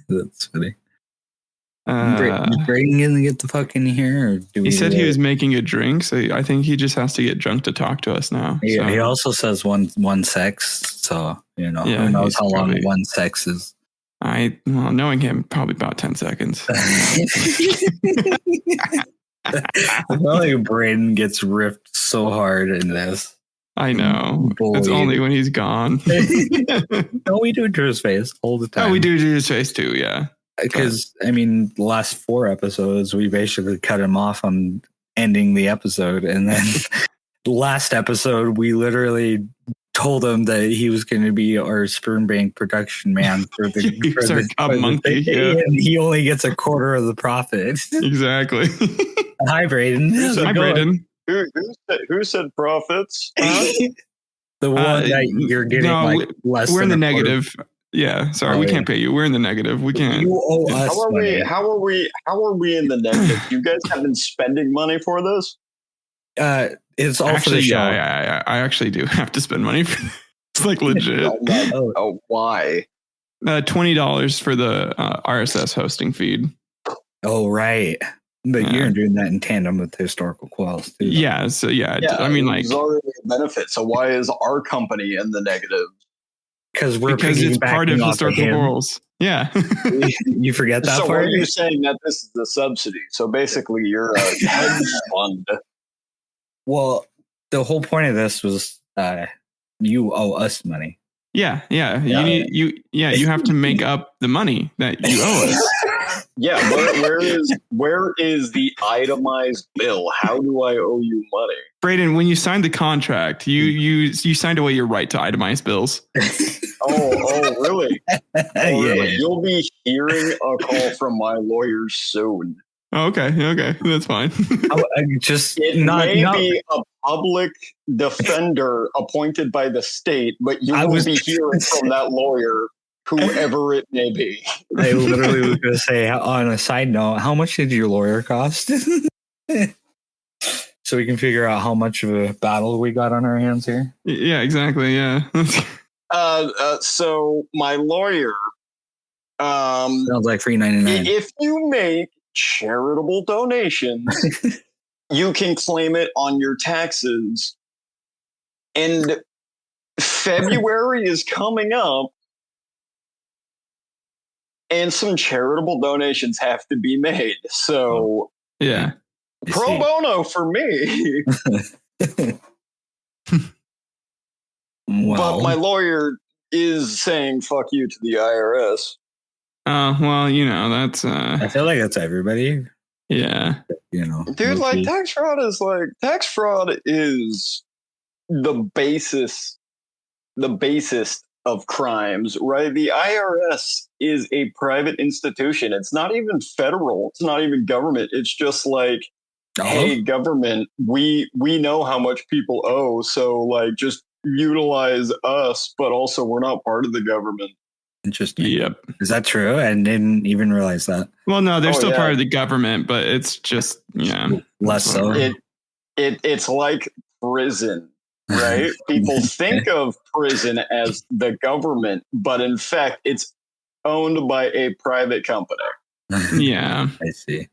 That's funny. Is Braden gonna get the fuck in here? Or do he said he was making a drink, so I think he just has to get drunk to talk to us now. Yeah, so. He also says one sex, so who knows how long one sex is. Knowing him, probably about 10 seconds. I feel like Braden gets ripped so hard in this. I know. It's only when he's gone. No, we do it to his face all the time. Oh, we do it to his face too, yeah. Because, the last 4 episodes, we basically cut him off on ending the episode. And then the last episode, we literally told him that he was going to be our sperm bank production man for the monkey. Yeah. And he only gets a quarter of the profit. Exactly. Hi, Braden. Hi, Braden. Who said profits? The one that you're getting less. We're in the negative. Yeah, sorry, we can't pay you. We're in the negative. We can't. You owe us money. How are we in the negative? You guys have been spending money for this? It's all actually, for the show. Yeah, I actually do have to spend money for this. It's like legit. Why? $20 for the RSS hosting feed. Oh, right. But you're doing that in tandem with Historical Quarrels too. Yeah, so I mean, like, it's already a benefit. So why is our company in the negative? Because it's part of Historical Quarrels. Yeah. You forget that part? So are you saying that this is the subsidy? So basically you're a hedge fund. Well, the whole point of this was you owe us money. Yeah. You have to make up the money that you owe us. Yeah, where is the itemized bill? How do I owe you money? Braden, when you signed the contract, you signed away your right to itemize bills. Oh, really? Yeah. You'll be hearing a call from my lawyer soon. Okay, that's fine. It may be a public defender appointed by the state, but you will be hearing from that lawyer, whoever it may be. I literally was going to say, on a side note, how much did your lawyer cost? So we can figure out how much of a battle we got on our hands here. Yeah, exactly. Yeah. So my lawyer. Sounds like $3.99. If you make charitable donations, you can claim it on your taxes. And February is coming up, and some charitable donations have to be made. So, yeah, pro bono for me. Wow. But my lawyer is saying "fuck you" to the IRS. Well, that's. I feel like that's everybody. Yeah. Dude, like tax fraud is the basis of crimes, right? The IRS is a private institution. It's not even federal. It's not even government. It's just like, hey, government, we know how much people owe, so like just utilize us, but also we're not part of the government. Interesting. Yep. Is that true? I didn't even realize that. Well, no, they're still part of the government, but it's just less so. It's like prison, right? People think of prison as the government, but in fact, it's owned by a private company. Yeah, I see.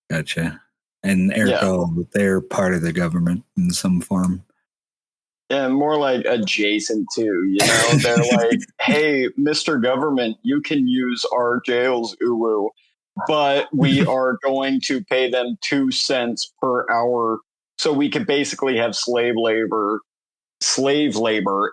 Gotcha. And ergo, they're part of the government in some form. Yeah, more like adjacent to, they're like, hey, Mr. Government, you can use our jails, but we are going to pay them 2 cents per hour. So we could basically have slave labor.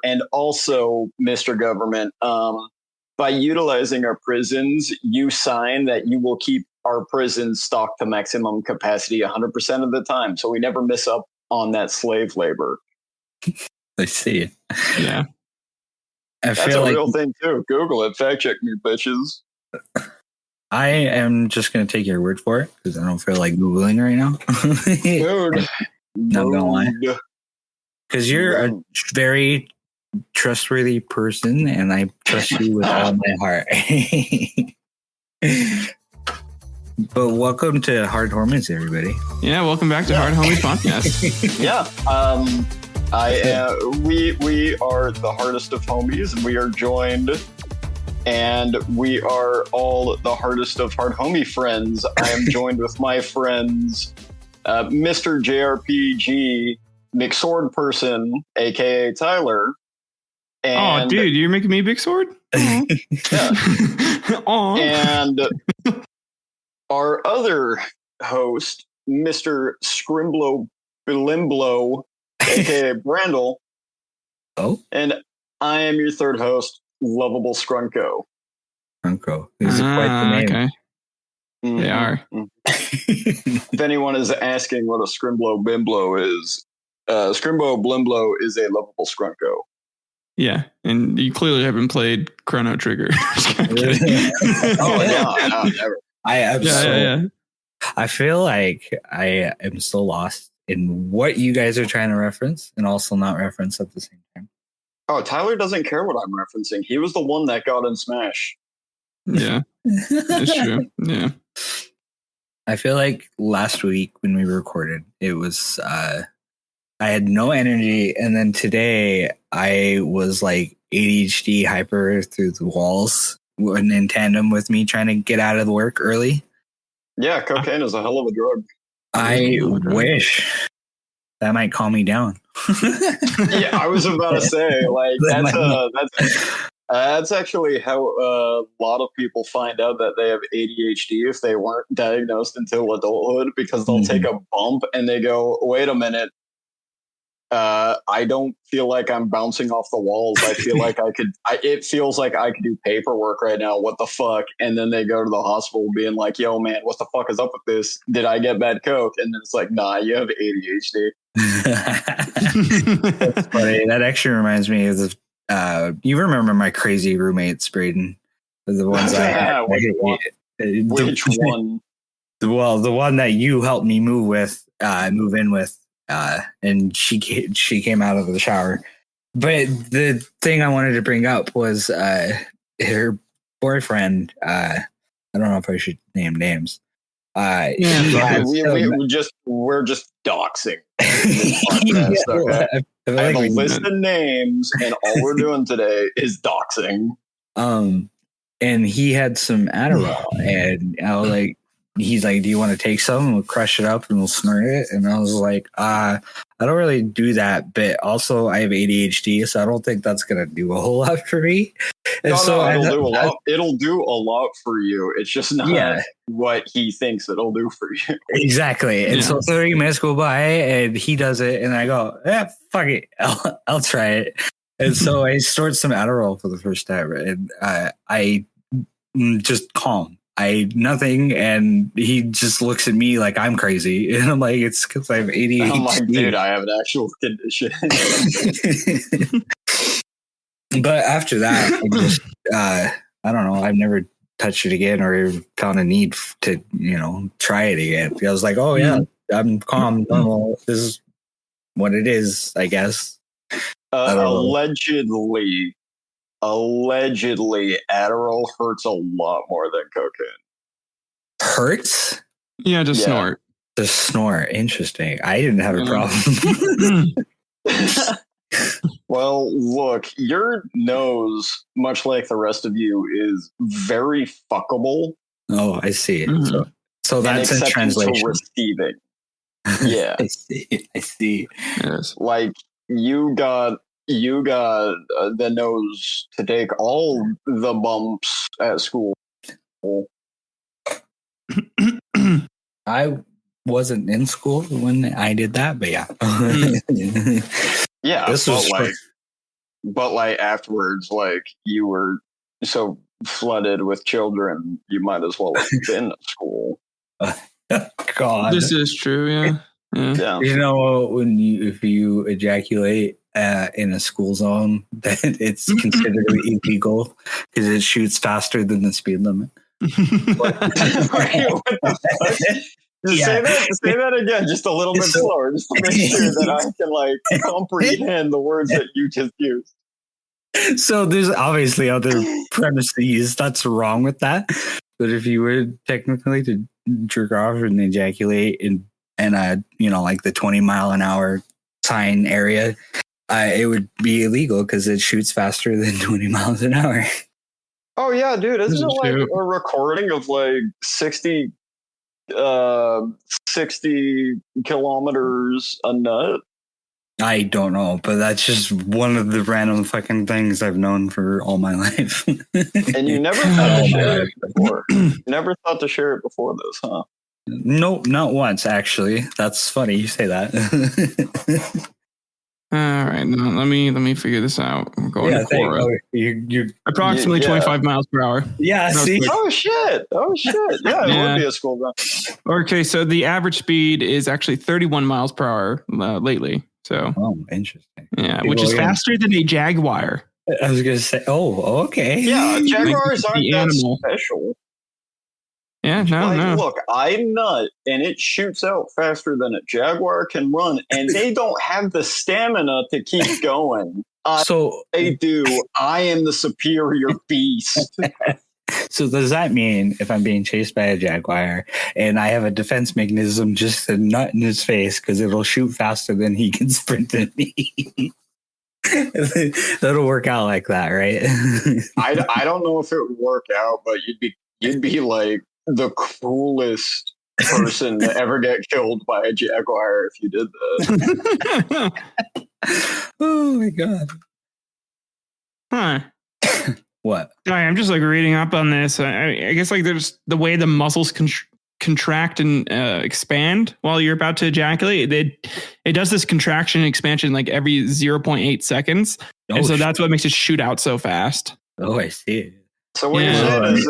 And also, Mr. Government, by utilizing our prisons, you sign that you will keep our prisons stocked to maximum capacity 100% of the time. So we never miss up on that slave labor. I see. Yeah. That's a real thing too. Google it. Fact check me, bitches. I am just going to take your word for it because I don't feel like Googling right now. Dude. Not going to lie. Because you're a very trustworthy person and I trust you with all my heart. But welcome to Hard Homies, everybody. Yeah, welcome back to Hard Homies Podcast. Yeah. We are the hardest of homies, and we are joined and we are all the hardest of hard homie friends. I am joined with my friends, Mr. JRPG, McSword Person, aka Tyler. And, oh, dude, you're making me Big Sword? Yeah. And our other host, Mr. Scrimblow Bilimblow, aka Brandel. Oh. And I am your third host, Lovable Scrunko. Scrunko. These are quite the name. Okay. Mm-hmm. They are. If anyone is asking what a Scrimblow Bimblow is, Scrimblow Blimblow is a lovable Scrunko. Yeah, and you clearly haven't played Chrono Trigger. Oh, no, never. I feel like I am so lost in what you guys are trying to reference and also not reference at the same time. Oh, Tyler doesn't care what I'm referencing. He was the one that got in Smash. Yeah, it's true. Yeah. I feel like last week when we recorded, it was I had no energy, and then today I was like ADHD hyper through the walls in tandem with me trying to get out of the work early. Yeah, cocaine is a hell of a drug. I wish that might calm me down. Yeah, I was about to say, like, that's actually how a lot of people find out that they have ADHD if they weren't diagnosed until adulthood, because they'll take a bump and they go, wait a minute, I don't feel like I'm bouncing off the walls. I feel like it feels like I could do paperwork right now. What the fuck? And then they go to the hospital being like, yo, man, what the fuck is up with this? Did I get bad coke? And then it's like, nah, you have ADHD. That's funny. That actually reminds me of you remember my crazy roommates, Braden? The ones I had. Which one? Well, the one that you helped me move in with. And she came out of the shower. But the thing I wanted to bring up was her boyfriend. I don't know if I should name names. We're just doxing. I have a list of names, and all we're doing today is doxing. And he had some Adderall, and I was like, he's like, do you want to take some? We'll crush it up and we'll snort it. And I was like, I don't really do that, but also I have ADHD, so I don't think that's gonna do a whole lot for me. And it'll do a lot. It'll do a lot for you. It's just not what he thinks it'll do for you. Exactly. And so 30 minutes go by and he does it, and I go, fuck it, I'll try it. And so I stored some Adderall for the first time, and I just calm. Nothing, and he just looks at me like I'm crazy, and I'm like, it's because I have ADHD. I'm like, dude, I have an actual condition. But after that, I just I don't know. I've never touched it again or found a need to try it again. I was like, oh yeah, I'm calm, normal. This is what it is, I guess. Allegedly, Adderall hurts a lot more than cocaine. Hurts? Yeah, just snort. Just snort. Interesting. I didn't have a problem. Well, look, your nose, much like the rest of you, is very fuckable. Oh, I see. Mm-hmm. So that's in translation. Receiving. Yeah. I see. Yes. Like, you got the nose to take all the bumps at school. I wasn't in school when I did that, but yeah. Yeah, but afterwards, like, you were so flooded with children, you might as well have been at school. God, this is true. Yeah. You know, if you ejaculate in a school zone, then it's considered illegal because it shoots faster than the speed limit. What the fuck? Say that again, just a little bit slower, just to make sure that I can comprehend the words that you just used. So there's obviously other premises that's wrong with that, but if you were technically to jerk off and ejaculate in like the 20-mile-an-hour sign area, it would be illegal because it shoots faster than 20 miles an hour. Oh yeah, dude, isn't This it is like true. a recording of like 60 kilometers a nut? I don't know, but that's just one of the random fucking things I've known for all my life. And you never Not thought all to my share life. it before. Never thought to share it before this, huh? No, not once actually. That's funny you say that. All right, now let me figure this out. We're going to Quora. You Approximately Yeah. 25 miles per hour. yeah. That was See, quick. Oh shit! Yeah, it Yeah. would be a school run. Okay, so the average speed is actually 31 miles per hour lately. So oh, interesting. yeah, which is faster than a Jaguar. I was gonna say, oh, okay. Yeah, Jaguars aren't The that animal. special. Yeah, no. Look, I nut and it shoots out faster than a Jaguar can run, and they don't have the stamina to keep going. So They do. I am the superior beast. So does that mean if I'm being chased by a Jaguar and I have a defense mechanism just to nut in his face because it'll shoot faster than he can sprint at me? That'll work out like that, right? I don't know if it would work out, but you'd be like the coolest person to ever get killed by a Jaguar if you did that. Oh my god! Huh. What? Sorry, I'm just like reading up on this. I guess like there's the way the muscles contract and expand while you're about to ejaculate. It does this contraction and expansion like every 0.8 seconds. And so that's what makes it shoot out so fast. Oh, I see. So what you're saying is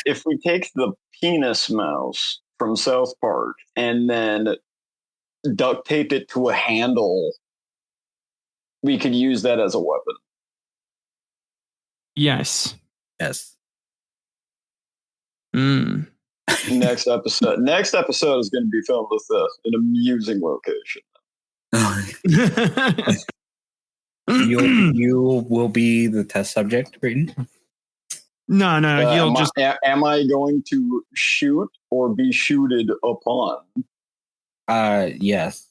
if we take the penis mouse from South Park and then duct tape it to a handle, we could use that as a weapon. Yes. Next episode is going to be filmed with an amusing location. You will be the test subject, Brayden? No. Am I going to shoot or be shooted upon? Yes.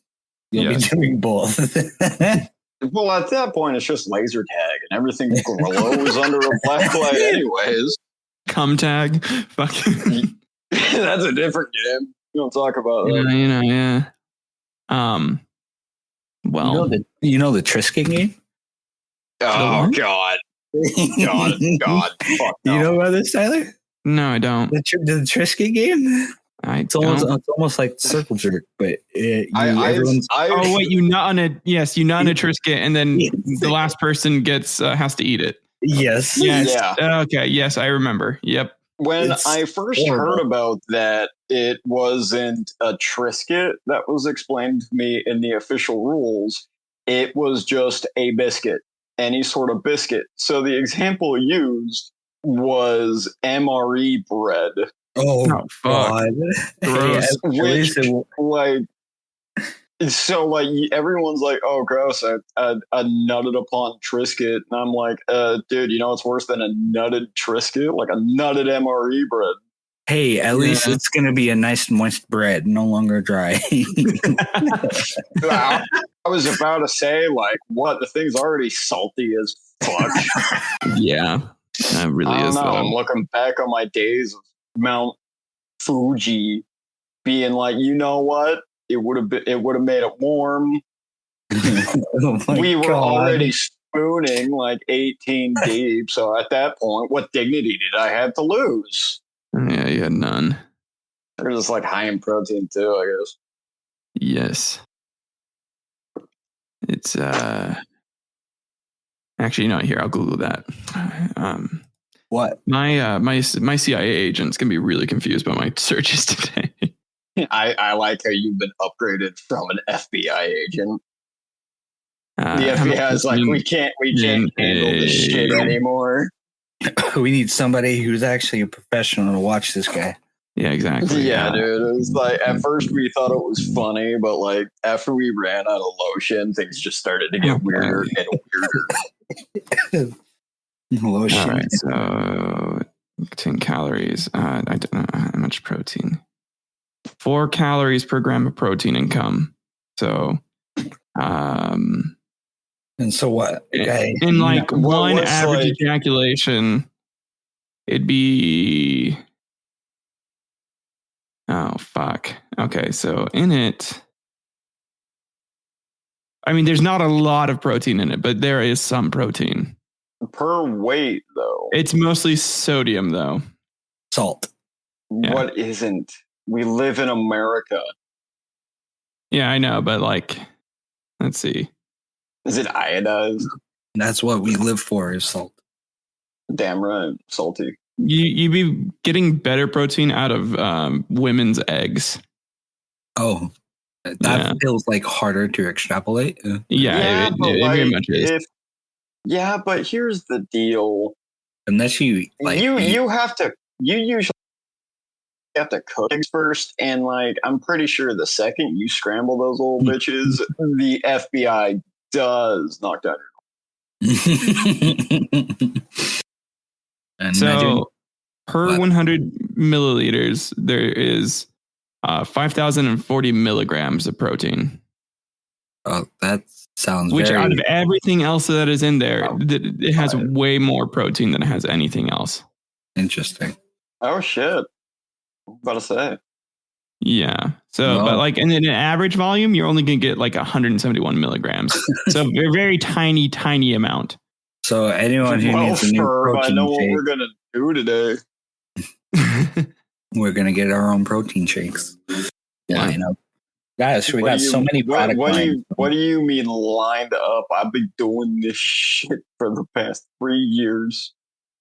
You'll be doing both. Well, at that point, it's just laser tag and everything glows under a black light anyways. Cum tag. Fucking. That's a different game. We don't talk about that. Yeah. Well. You know the Trisket game? Oh, God. God. Fuck no. You know about this, Tyler? No, I don't. The Trisket game? It's almost like Circle Jerk, but you nut on a Trisket, and then the last person has to eat it. Yes. Yeah. Okay. Yes, I remember. Yep. When I first heard about that, it wasn't a Trisket that was explained to me in the official rules. It was just a biscuit, any sort of biscuit. So the example used was MRE bread. Oh fuck! Gross. Which, everyone's like, "Oh, gross!" I nutted upon Trisket, and I'm like, "Dude, you know what's worse than a nutted Trisket? Like a nutted MRE bread." Hey, at least it's gonna be a nice moist bread, no longer dry. I was about to say, like, what? The thing's already salty as fuck. Yeah, that really is. I don't know. I'm looking back on my days of Mount Fuji, being like, you know what? It would have made it warm. We were already spooning like 18 deep. So at that point, what dignity did I have to lose? Yeah, you had none. They're just like high in protein too, I guess. Yes. It's actually not here. I'll Google that. What? My CIA agent's gonna be really confused by my searches today. I like how you've been upgraded from an FBI agent. The FBI is like, we can't handle this shit anymore. We need somebody who's actually a professional to watch this guy. Yeah, exactly. Yeah, dude. It was like, at first we thought it was funny, but like after we ran out of lotion, things just started to get weirder and weirder. Lotion. All right, so 10 calories. I don't know how much protein. 4 calories per gram of protein in cum. So, and so what? Okay. In like one average ejaculation, it'd be. Oh, fuck. Okay, so in it. I mean, there's not a lot of protein in it, but there is some protein. Per weight, though. It's mostly sodium, though. Salt. Yeah. What isn't? We live in America. Yeah, I know, but like, let's see. Is it iodized? That's what we live for, is salt. Damn right. Salty. You'd be getting better protein out of women's eggs. Oh, that feels like harder to extrapolate. Yeah, it very much is. But here's the deal. Unless you like, you usually have to cook eggs first, and like I'm pretty sure the second you scramble those little bitches, the FBI does knock down your. So per 100 milliliters, there is 5,040 milligrams of protein. Oh, that sounds which out of everything else that is in there, it has way more protein than it has anything else. Interesting. Oh shit! I'm about to say. Yeah. So, but like in an average volume, you're only going to get like 171 milligrams. So a very tiny, tiny amount. So anyone who needs a new protein I know what shake, we're going to do today. We're going to get our own protein shakes. Yeah. Line up. Guys, we got so many product lines. What do you mean lined up? I've been doing this shit for the past 3 years.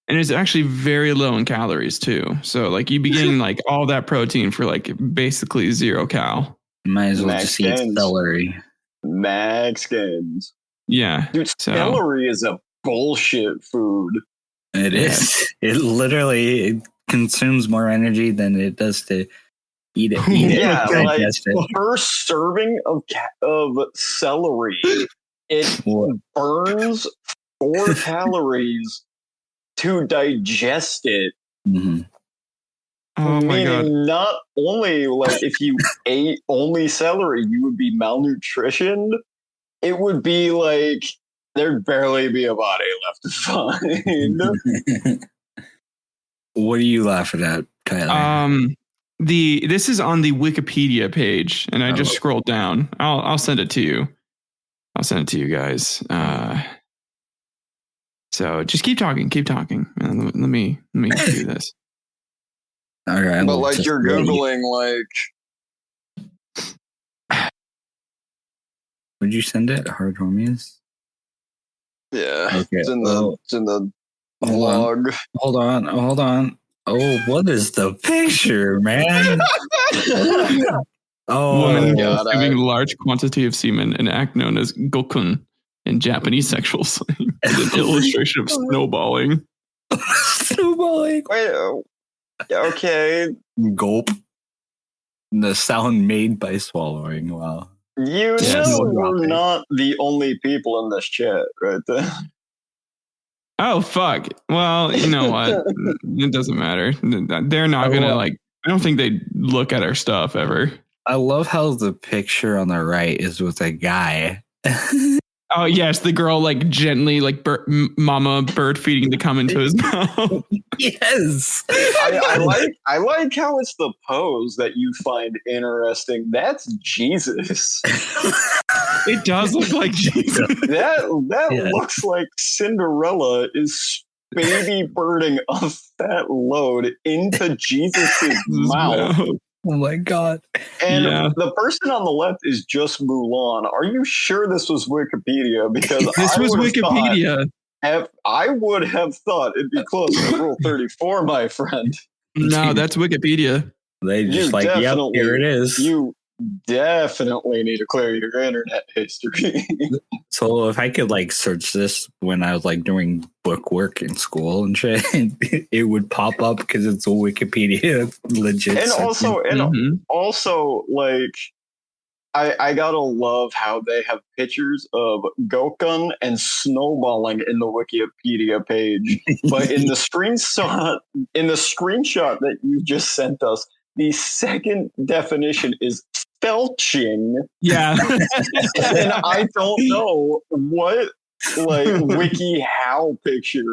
And it's actually very low in calories too. So like you'd be getting like all that protein for like basically 0 cal. Might as well just eat celery. Max gains. Yeah. Dude, celery is a bullshit food. It is. It literally consumes more energy than it does to eat it. Yeah, like first serving of celery, it burns 4 calories to digest it. Mm-hmm. Oh my God. Not only like if you ate only celery, you would be malnutritioned. It would be like there'd barely be a body left to find. What are you laughing at, Tyler? This is on the Wikipedia page, and I just scrolled down. I'll send it to you. I'll send it to you guys. So just keep talking. And let me do this. All right, but like you're Googling like. Would you send it? Hard homies? Yeah. Okay. It's in the vlog. Hold on. Oh, what is the picture, man? Woman consuming large quantity of semen, an act known as gokun in Japanese sexual slang, is an illustration of snowballing. Snowballing. Wait. Okay. Gulp. The sound made by swallowing. Wow. You know we're not the only people in this chat, right there. Oh, fuck. Well, you know what? It doesn't matter. They're not going to like, I don't think they look at our stuff ever. I love how the picture on the right is with a guy. Oh, yes. The girl like gently like mama bird feeding the cum into his mouth. Yes. I like how it's the pose that you find interesting. That's Jesus. It does look like Jesus. That looks like Cinderella is baby birding a fat load into Jesus' mouth. Oh my God. And the person on the left is just Mulan. Are you sure this was Wikipedia? Because this was Wikipedia. I would have thought it'd be close to Rule 34, my friend. No, that's Wikipedia. They just here it is. You definitely need to clear your internet history. So if I could like search this when I was like doing book work in school and shit, it would pop up because it's a Wikipedia legit. And also like I gotta love how they have pictures of Gokun and snowballing in the Wikipedia page. But in the screenshot that you just sent us, the second definition is felching. Yeah. And I don't know what like WikiHow picture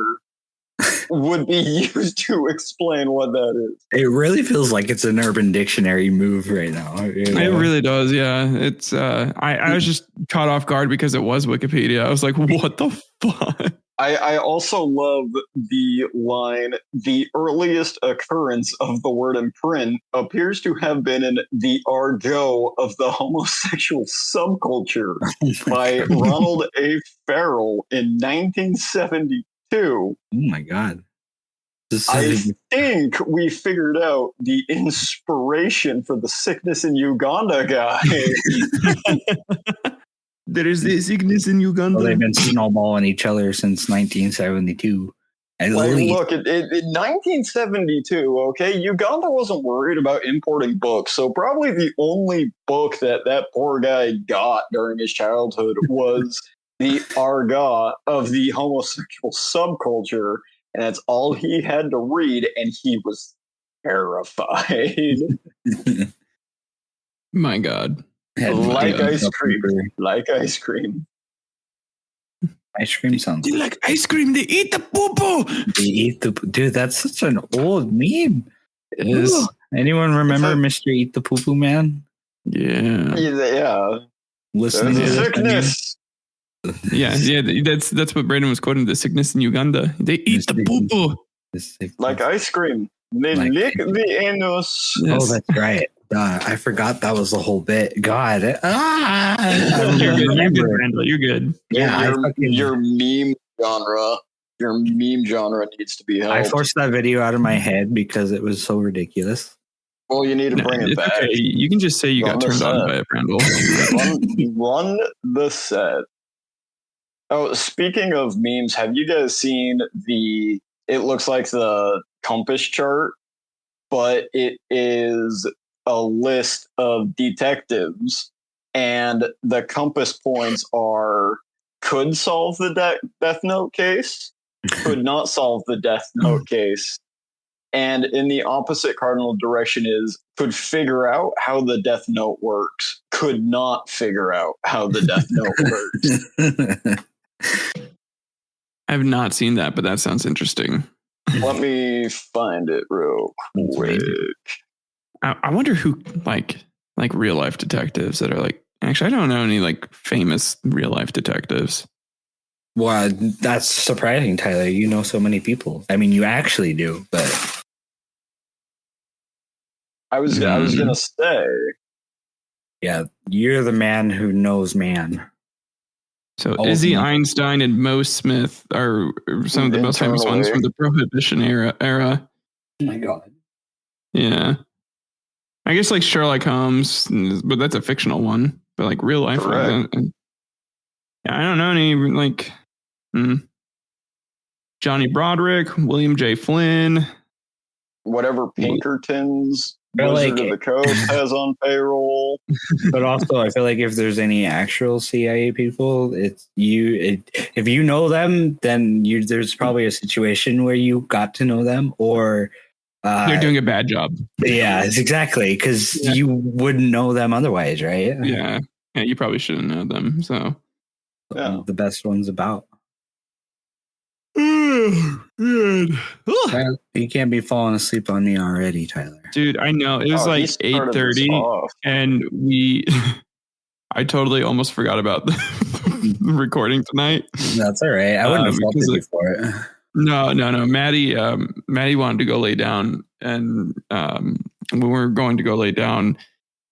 would be used to explain what that is. It really feels like it's an Urban Dictionary move right now. You know? It really does. Yeah. It's, I was just caught off guard because it was Wikipedia. I was like, what the fuck? I also love the line, the earliest occurrence of the word in print appears to have been in the argot of the homosexual subculture by Ronald A. Farrell in 1972. Oh my God. I think we figured out the inspiration for the sickness in Uganda guy. There is the sickness in Uganda. Well, they've been snowballing each other since 1972. Look, in 1972, okay, Uganda wasn't worried about importing books, so probably the only book that poor guy got during his childhood was the argot of the homosexual subculture, and that's all he had to read, and he was terrified. My God. Like ice cream. Like ice cream. Ice cream sounds. They like ice cream. They eat the poo-poo. They eat the dude. That's such an old meme. It is. Ooh. Anyone remember Mr. Eat the Poo Poo Man? Yeah. Yeah. Listening There's to a this, sickness. Yeah. That's what Brandon was quoting. The sickness in Uganda. They eat the poo-poo. Like ice cream. They Like lick the anus. Yes. Oh, that's right. I forgot that was the whole bit. God. You're good, Randall. You're good. Yeah, your meme genre. Your meme genre needs to be helped. I forced that video out of my head because it was so ridiculous. Well, you need to bring it back. Okay. You can just say you got turned on by it, Randall. Run the set. Oh, speaking of memes, have you guys seen it looks like the compass chart, but it is a list of detectives, and the compass points are could solve the Death Note case, could not solve the Death Note case, and in the opposite cardinal direction is could figure out how the Death Note works, could not figure out how the Death Note works. I have not seen that, but that sounds interesting. Let me find it real quick. I wonder who like real life detectives that are like. Actually, I don't know any like famous real life detectives. Well, that's surprising, Tyler. You know so many people. I mean, you actually do, but I was gonna say, yeah, you're the man who knows man. So Izzy Einstein and Mo Smith are some of the most famous ones from the Prohibition era. Oh my God. Yeah. I guess like Sherlock Holmes, but that's a fictional one. But like real life. Yeah, I don't know any like Johnny Broderick, William J. Flynn. Whatever Pinkerton's Wizard of the Coast has on payroll. But also, I feel like if there's any actual CIA people, if you know them, then there's probably a situation where you got to know them, or they're doing a bad job. Yeah, exactly, because you wouldn't know them otherwise, right? Yeah, you probably shouldn't know them. So the best one's about. You can't be falling asleep on me already, Tyler. Dude, I know. It was like 8:30 and I totally almost forgot about the recording tonight. That's all right. I wouldn't have faulted you for it. No. Maddie wanted to go lay down, and when we were going to go lay down,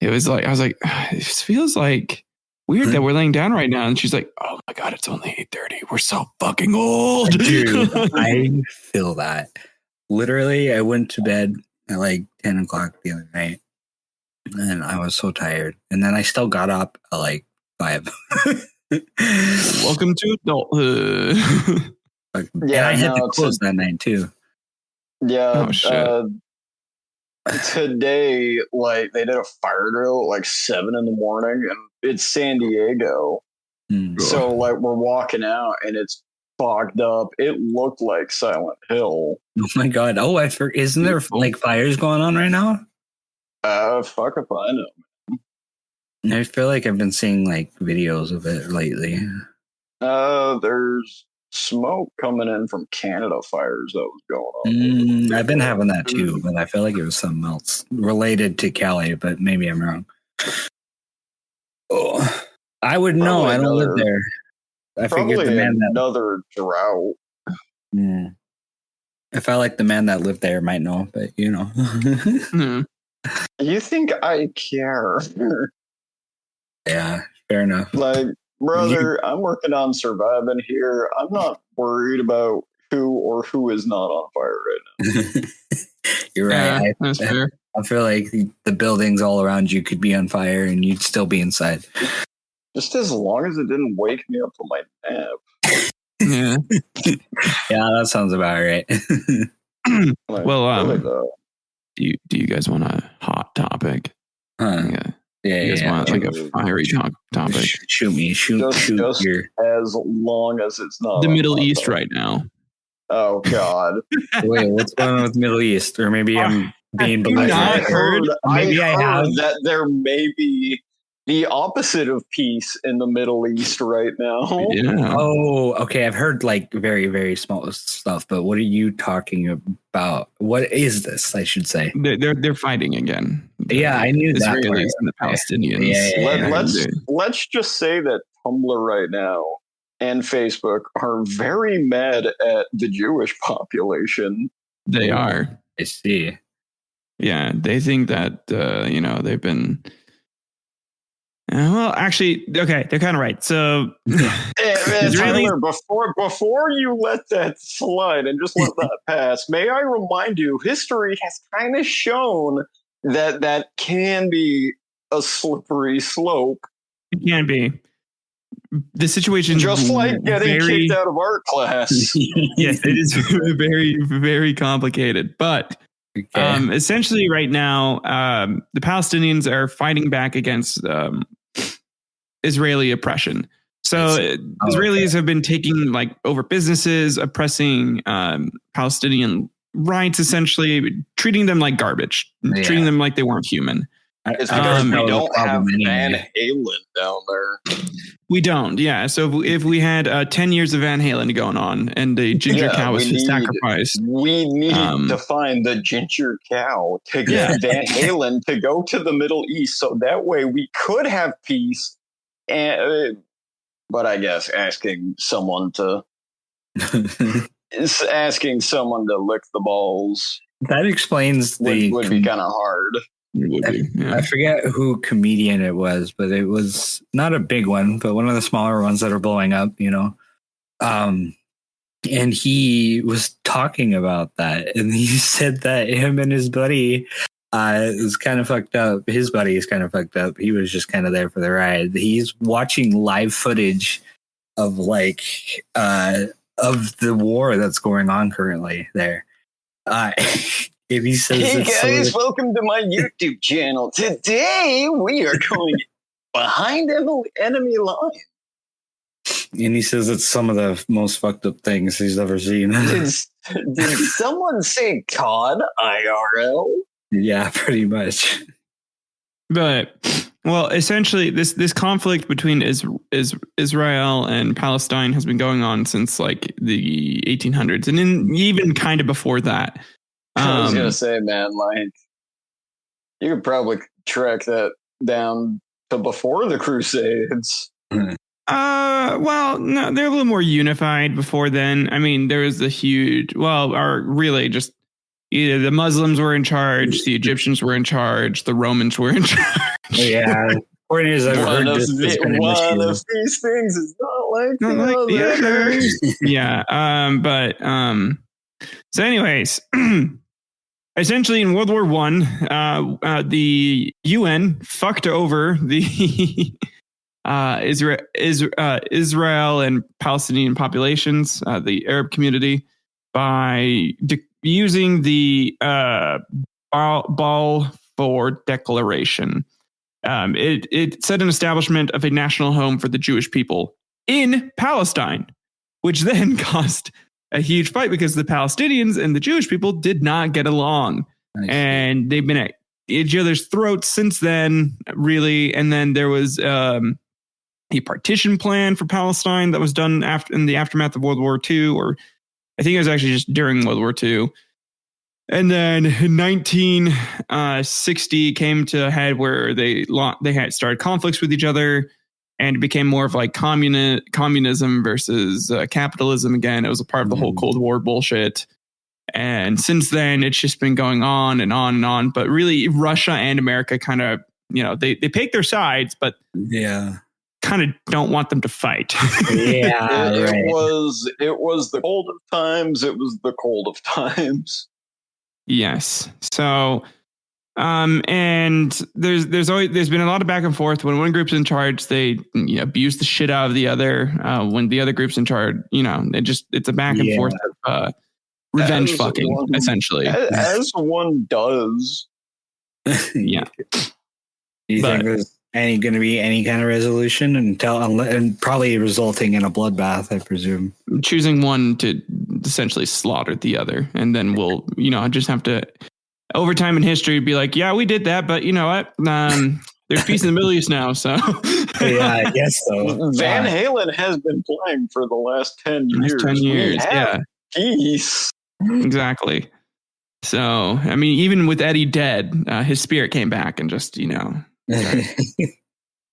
it was like I was like, it feels like weird that we're laying down right now. And she's like, oh my God, it's only 8:30. We're so fucking old. Dude, I feel that. Literally, I went to bed at like 10 o'clock the other night, and I was so tired. And then I still got up at like 5. Welcome to adulthood. And I had to close that night too. Yeah. Oh, shit. Today, like they did a fire drill at like 7 a.m, and it's San Diego. So like we're walking out and it's fogged up. It looked like Silent Hill. Oh my God! Oh, isn't there like fires going on right now? Fuck if I know. I feel like I've been seeing like videos of it lately. There's smoke coming in from Canada fires that was going on. I've been having that too, but I feel like it was something else related to Cali, but maybe I'm wrong. Oh, I would know. I don't live there. I figured the man another drought. Yeah. I felt like the man that lived there might know, but you know. You think I care? Yeah, fair enough. Like, brother, I'm working on surviving here. I'm not worried about who is not on fire right now. You're right. Yeah, that's fair. I feel like the buildings all around you could be on fire and you'd still be inside. Just as long as it didn't wake me up from my nap. Yeah. Yeah, that sounds about right. Well, do you guys want a hot topic? Yeah, you guys want like a fiery topic? Shoot me. Shoot here. As long as it's not the Middle East right now. Oh God! Wait, what's going on with Middle East? Or maybe I'm being belligerent. I heard have that there may be the opposite of peace in the Middle East right now. Yeah. Oh, okay. I've heard like very, very small stuff, but what are you talking about? What is this? I should say they're fighting again. Yeah, I knew that. Israelis and the Palestinians. Let's just say that Tumblr right now and Facebook are very mad at the Jewish population. They are. I see. Yeah, they think that they've been. Well, actually, okay, they're kind of right. So, Tyler, before you let that slide and just let that pass, may I remind you, history has kind of shown that can be a slippery slope. It can be. The situation, just like getting kicked out of art class. Yes, it is very, very complicated. But essentially, right now, the Palestinians are fighting back against Israeli oppression. So Israelis have been taking over businesses, oppressing Palestinian rights, essentially treating them like garbage, treating them like they weren't human. It's because we don't have Van Halen down there. We don't, yeah. So if we had 10 years of Van Halen going on and the ginger cow was sacrificed. We need to find the ginger cow to get Van Halen to go to the Middle East so that way we could have peace. But I guess asking someone to lick the balls. That explains would be kind of hard. I forget who comedian it was, but it was not a big one, but one of the smaller ones that are blowing up, and he was talking about that, and he said that him and his buddy was kind of fucked up. His buddy is kind of fucked up. He was just kind of there for the ride. He's watching live footage of of the war that's going on currently there. If he says, "Hey guys, welcome to my YouTube channel. Today we are going behind enemy line." And he says it's some of the most fucked up things he's ever seen. Did someone say COD IRL? Yeah, pretty much. But essentially, this conflict between Israel and Palestine has been going on since the 1800s, and even kind of before that. I was gonna say, man, you could probably track that down to before the Crusades. Well, no, they're a little more unified before then. I mean, there was just either the Muslims were in charge, the Egyptians were in charge, the Romans were in charge. Yeah. Point is, I've heard one of these things is not like the others. Yeah. So anyways, essentially in World War I, the UN fucked over the Israel and Palestinian populations, the Arab community, by using the Balfour Declaration. It set an establishment of a national home for the Jewish people in Palestine, which then caused a huge fight because the Palestinians and the Jewish people did not get along. And they've been at each other's throats since then, really. And then there was a partition plan for Palestine that was done in the aftermath of World War II, or I think it was actually just during World War II. And then in 1960 came to a head where they had started conflicts with each other, and it became more of like communism versus capitalism again. It was a part of the whole Cold War bullshit. And since then, it's just been going on and on and on. But really, Russia and America kind of, they pick their sides, but kind of don't want them to fight. It was the cold of times. It was the cold of times. Yes. So, and there's been a lot of back and forth. When one group's in charge, they abuse the shit out of the other. When the other group's in charge, it's a back and forth of revenge fucking, essentially. As one does. Yeah. Do you think there's going to be any kind of resolution and probably resulting in a bloodbath, I presume? Choosing one to essentially slaughter the other, and then we'll just have to over time in history be like, yeah, we did that, but you know what, there's peace in the Middle East now, so yeah, I guess so. Van Halen has been playing for the last 10 years. Yeah, peace. Exactly. So I mean, even with Eddie dead, his spirit came back and just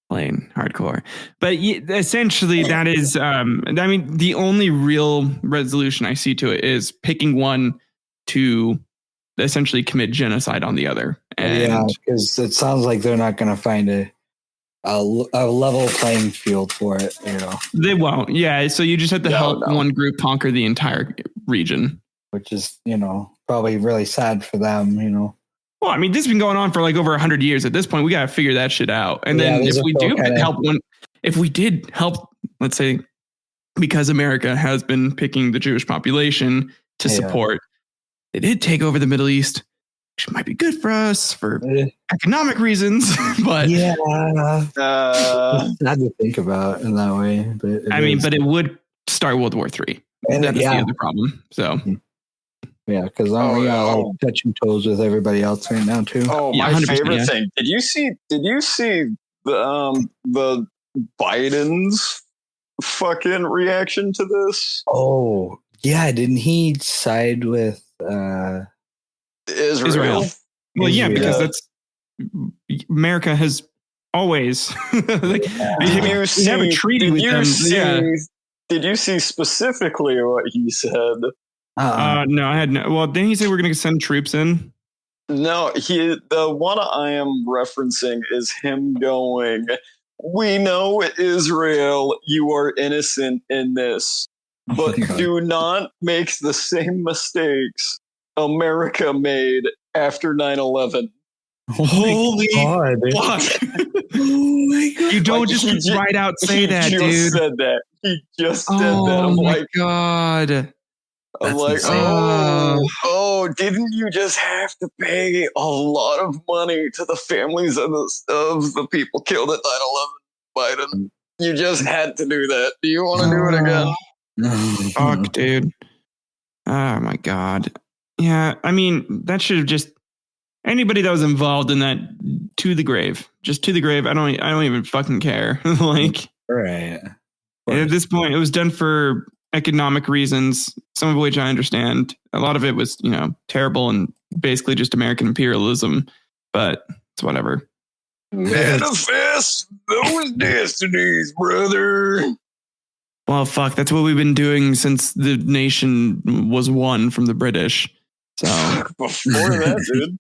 playing hardcore. But essentially that is the only real resolution I see to it is picking one to essentially commit genocide on the other. And because it sounds like they're not going to find a level playing field for it. They won't. Yeah, so you just have to help one group conquer the entire region, which is probably really sad for them. Well, I mean, this has been going on for like over 100 years. At this point, we got to figure that shit out. And then if we did help, let's say, because America has been picking the Jewish population to support, they did take over the Middle East, which might be good for us for economic reasons. But sad to think about in that way. But but it would start World War III. That's the other problem. So. Yeah, because we got touching toes with everybody else right now too. Oh, my favorite thing! Did you see the Biden's fucking reaction to this? Oh yeah, didn't he side with Israel? Well, yeah, because that's America has always we have a treaty with them. Did you see specifically what he said? No, I had no. Well, didn't he say we're going to send troops in? No, the one I am referencing is him going, "We know, Israel, you are innocent in this, but do not make the same mistakes America made after 9/11. Holy fuck! Oh my god! You don't just right out say that, dude. He just said that. Oh my god! I'm like, didn't you just have to pay a lot of money to the families of the people killed at 9/11, Biden? You just had to do that. Do you want to do it again? Fuck, dude. Oh my god. Yeah, I mean, that should have just anybody that was involved in that to the grave. Just to the grave. I don't even fucking care. Like, right. At this point, it was done for economic reasons, some of which I understand. A lot of it was, terrible and basically just American imperialism, but it's whatever. Manifest those destinies, brother. Well, fuck, that's what we've been doing since the nation was won from the British. So before that, dude.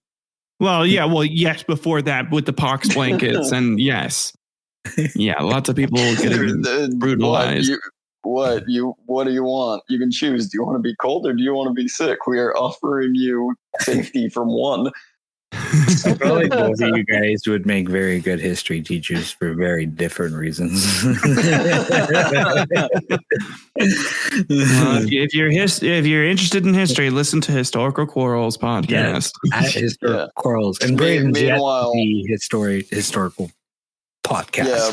Well, yeah, yes, before that with the pox blankets and yes. Yeah, lots of people getting brutalized. What do you want? You can choose. Do you want to be cold or do you want to be sick? We are offering you safety from one. I feel like both of you guys would make very good history teachers for very different reasons. If you're interested in history, listen to Historical Quarrels podcast. At Historicalquarrels, and meanwhile, the historical podcast. Yeah,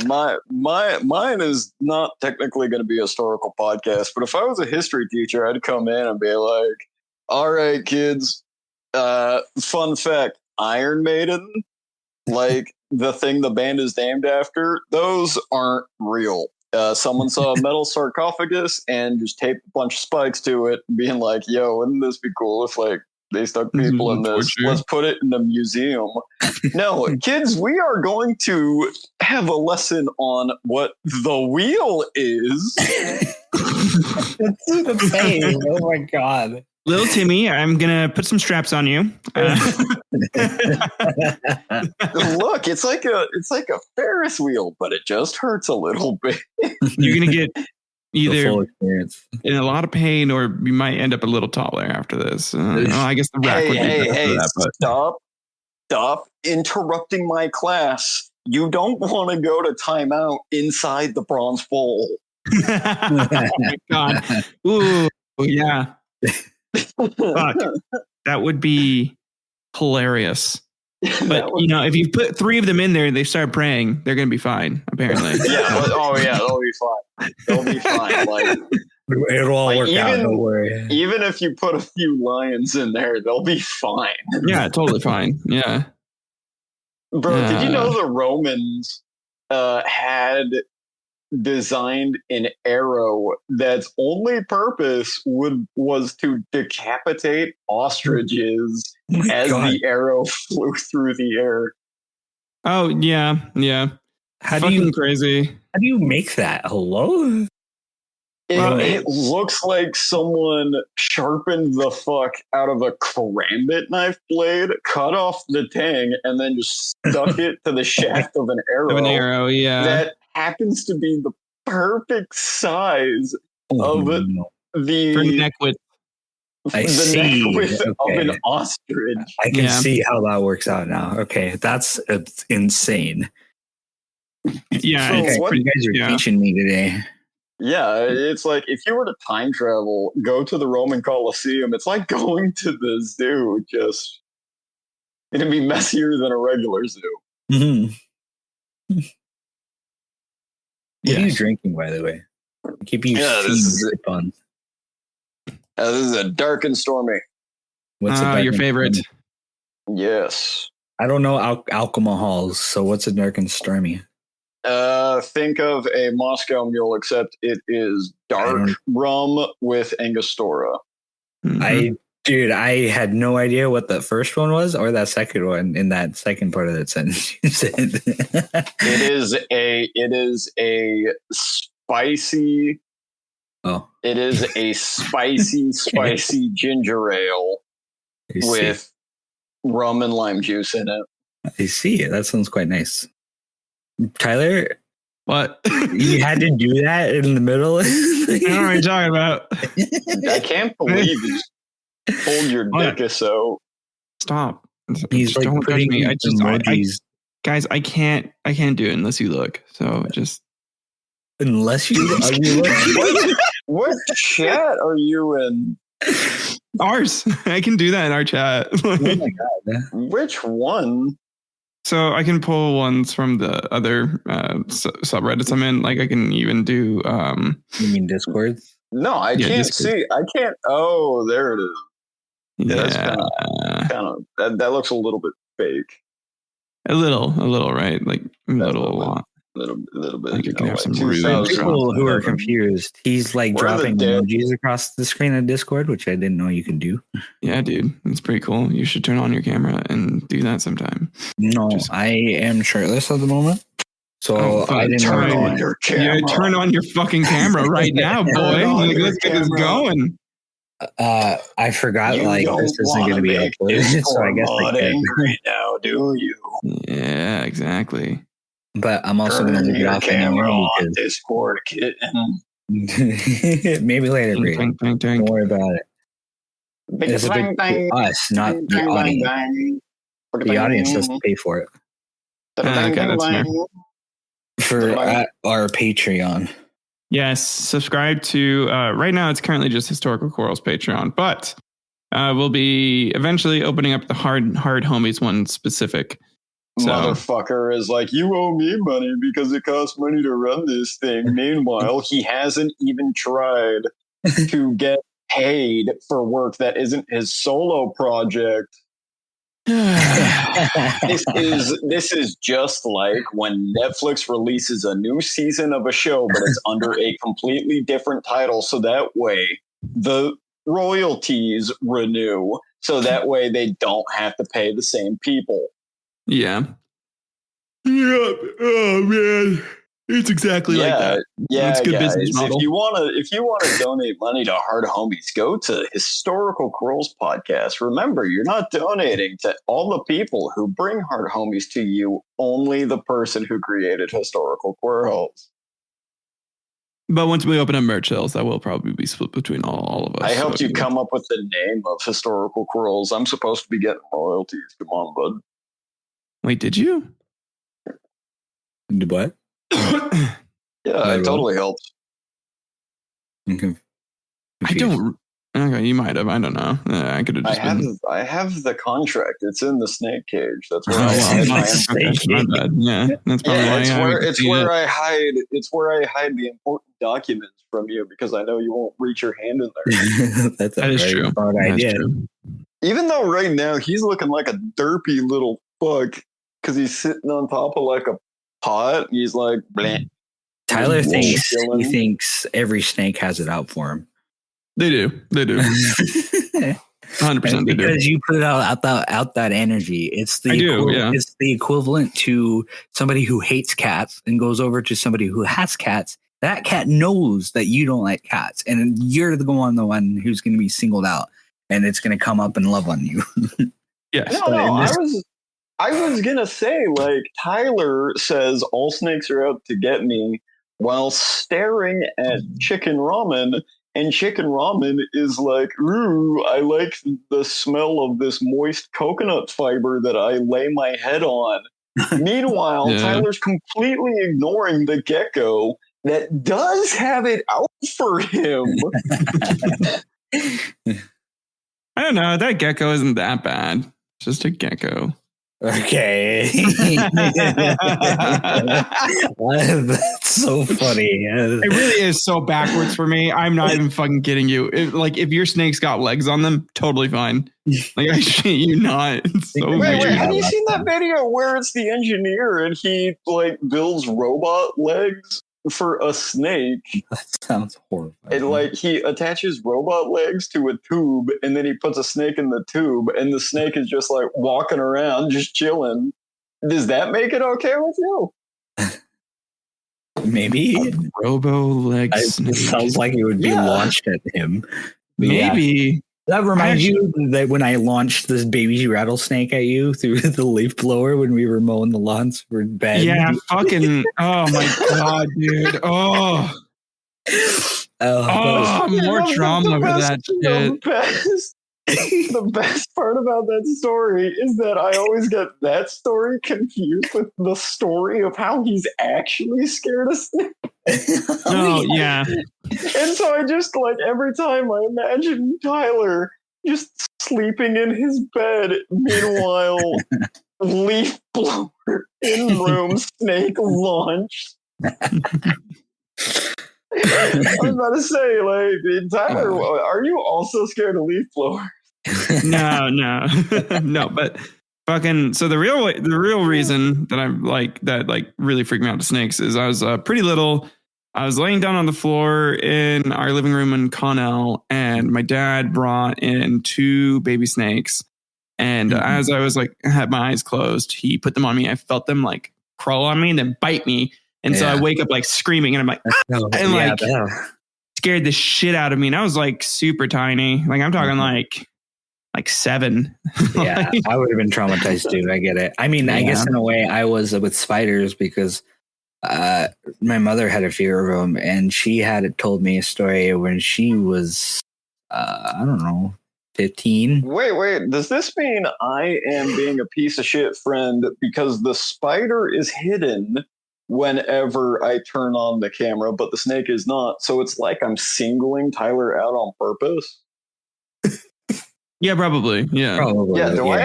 mine is not technically going to be a historical podcast, but if I was a history teacher, I'd come in and be like, "All right, kids, fun fact: Iron Maiden, like the thing the band is named after, those aren't real. Someone saw a metal sarcophagus and just taped a bunch of spikes to it, being like, yo, wouldn't this be cool if like they stuck people in this? Let's put it in a museum. No, kids, we are going to have a lesson on what the wheel is. That's the pain. Oh my god. Little Timmy, I'm gonna put some straps on you. Look, it's like a Ferris wheel, but it just hurts a little bit. You're gonna get either full experience in a lot of pain, or you might end up a little taller after this. I guess the rack would be better for that. But Stop interrupting my class. You don't want to go to timeout inside the bronze bowl. Oh my god! Ooh, yeah. Fuck. That would be hilarious. But if you put 3 of them in there and they start praying, they're gonna be fine, apparently. They'll be fine. They'll be fine. Like it'll all work out, don't worry. Even if you put a few lions in there, they'll be fine. Yeah, totally fine. Yeah. Bro, did you know the Romans had designed an arrow that's only purpose was to decapitate ostriches as the arrow flew through the air? Oh yeah. Crazy. How do you make that? Hello? It looks like someone sharpened the fuck out of a karambit knife blade, cut off the tang, and then just stuck it to the shaft of an arrow. Yeah. That happens to be the perfect size of the neck width. Of an ostrich. I can see how that works out now. Okay, that's insane. Yeah, you guys are teaching me today. Yeah, it's like if you were to time travel, go to the Roman Colosseum. It's like going to the zoo. Just it'd be messier than a regular zoo. Mm-hmm. What are you drinking, by the way? Keep you fun. This is a dark and stormy. What's your favorite? Stormy? Yes. I don't know alcohols, so what's a dark and stormy? Think of a Moscow Mule, except it is dark rum with Angostura. Mm-hmm. I had no idea what the first one was or that second one in that second part of that sentence you said. It is a spicy. Oh. It is a spicy ginger ale with rum and lime juice in it. I see. That sounds quite nice. Tyler, what? You had to do that in the middle? I don't know what you're talking about. I can't believe you hold your dick so. Stop. He's like don't touch me. Guys, I can't do it unless you look. So just unless you look. What chat are you in? Ours. I can do that in our chat. Oh my god. Which one? So I can pull ones from the other subreddits I'm in. Like I can even do. You mean Discord? No, I can't see. I can't. Oh, there it is. Yeah, that's kind of that looks a little bit fake. A little, right? Like a lot. A little bit. Like you can have some people who are confused. He's like dropping emojis across the screen of Discord, which I didn't know you could do. Yeah, dude, it's pretty cool. You should turn on your camera and do that sometime. No, I am shirtless at the moment, so I didn't turn on your camera. Yeah, turn on your fucking camera right now, boy. Let's get this going. I forgot this isn't going to be uploaded, so I guess I can't right now, do you? Yeah, exactly. But I'm also going to leave it off camera on Discord, kitten. Maybe later, Brady. Don't worry about it. It's a big to us, not the audience. The audience has to pay for it. Okay, that's fair. For our Patreon. Yes, subscribe to. Right now, it's currently just Historical Quarrels Patreon, but we'll be eventually opening up the hard homies one specific. So. Motherfucker is like, you owe me money because it costs money to run this thing. Meanwhile, he hasn't even tried to get paid for work that isn't his solo project. this is just like when Netflix releases a new season of a show, but it's under a completely different title. So that way the royalties renew. So that way they don't have to pay the same people. Yeah. Yep. Oh man. It's exactly like that. Yeah, it's good guys. business model. If you wanna donate money to Hard Homies, go to Historical Quarrels podcast. Remember, you're not donating to all the people who bring Hard Homies to you, only the person who created Historical Quarrels. But once we open up merch sales, that will probably be split between all of us. I helped you come up with the name of Historical Quarrels. I'm supposed to be getting royalties. Come on, bud. Wait, did you? What? Yeah, it totally helps. Okay. I don't. Okay, you might have. I don't know. I could have just. I have the contract. It's in the snake cage. That's where Oh, I hide well, my okay, my bad. Yeah, that's probably why. It's where I hide. It's where I hide the important documents from you because I know you won't reach your hand in there. That's a very true. smart idea. True. Even though right now he's looking like a derpy little fuck because he's sitting on top of like a pot. He's like, bleh. Tyler thinks he thinks every snake has it out for him. They do. 100% they do. Because you put out that energy. It's the It's the equivalent to somebody who hates cats and goes over to somebody who has cats. That cat knows that you don't like cats, and you're the one who's going to be singled out, and it's going to come up and love on you. Yes. No, I was gonna say, like, Tyler says all snakes are out to get me while staring at chicken ramen, and chicken ramen is like, ooh, I like the smell of this moist coconut fiber that I lay my head on. Meanwhile, Tyler's completely ignoring the gecko that does have it out for him. I don't know. That gecko isn't that bad. It's just a gecko. Okay. That's so funny. It really is so backwards for me. I'm not even fucking kidding you. If your snake's got legs on them, totally fine. Like, I shit you not. It's so wait, have you seen that video where it's the engineer and he like builds robot legs for a snake? That sounds horrible. And like he attaches robot legs to a tube and then he puts a snake in the tube and the snake is just like walking around just chilling. Does that make it okay with you? Maybe robo leg snake. It sounds like it would be launched at him. Maybe that reminds you that when I launched this baby rattlesnake at you through the leaf blower when we were mowing the lawns for bed. Yeah, fucking. Oh my god, dude. Oh, more drama over that shit. The best part about that story is that I always get that story confused with the story of how he's actually scared of snakes. Oh, yeah. And so I just, like, every time I imagine Tyler just sleeping in his bed, meanwhile, leaf blower in room, snake launched. I was about to say, like, Tyler, are you also scared of leaf blowers? No, but fucking. So the real reason that I'm like that, like, really freaked me out to snakes is I was pretty little. I was laying down on the floor in our living room in Connell, and my dad brought in 2 baby snakes. And as I was like had my eyes closed, he put them on me. I felt them like crawl on me and then bite me. And so I wake up like screaming, and I'm like, scared the shit out of me. And I was like super tiny. Like I'm talking like 7. Yeah, I would have been traumatized too. I get it. I mean, I guess in a way I was with spiders because my mother had a fear of them, and she had told me a story when she was, I don't know, 15. Wait. Does this mean I am being a piece of shit friend because the spider is hidden whenever I turn on the camera, but the snake is not? So it's like I'm singling Tyler out on purpose. Yeah, probably. Yeah. Probably. Yeah. Do I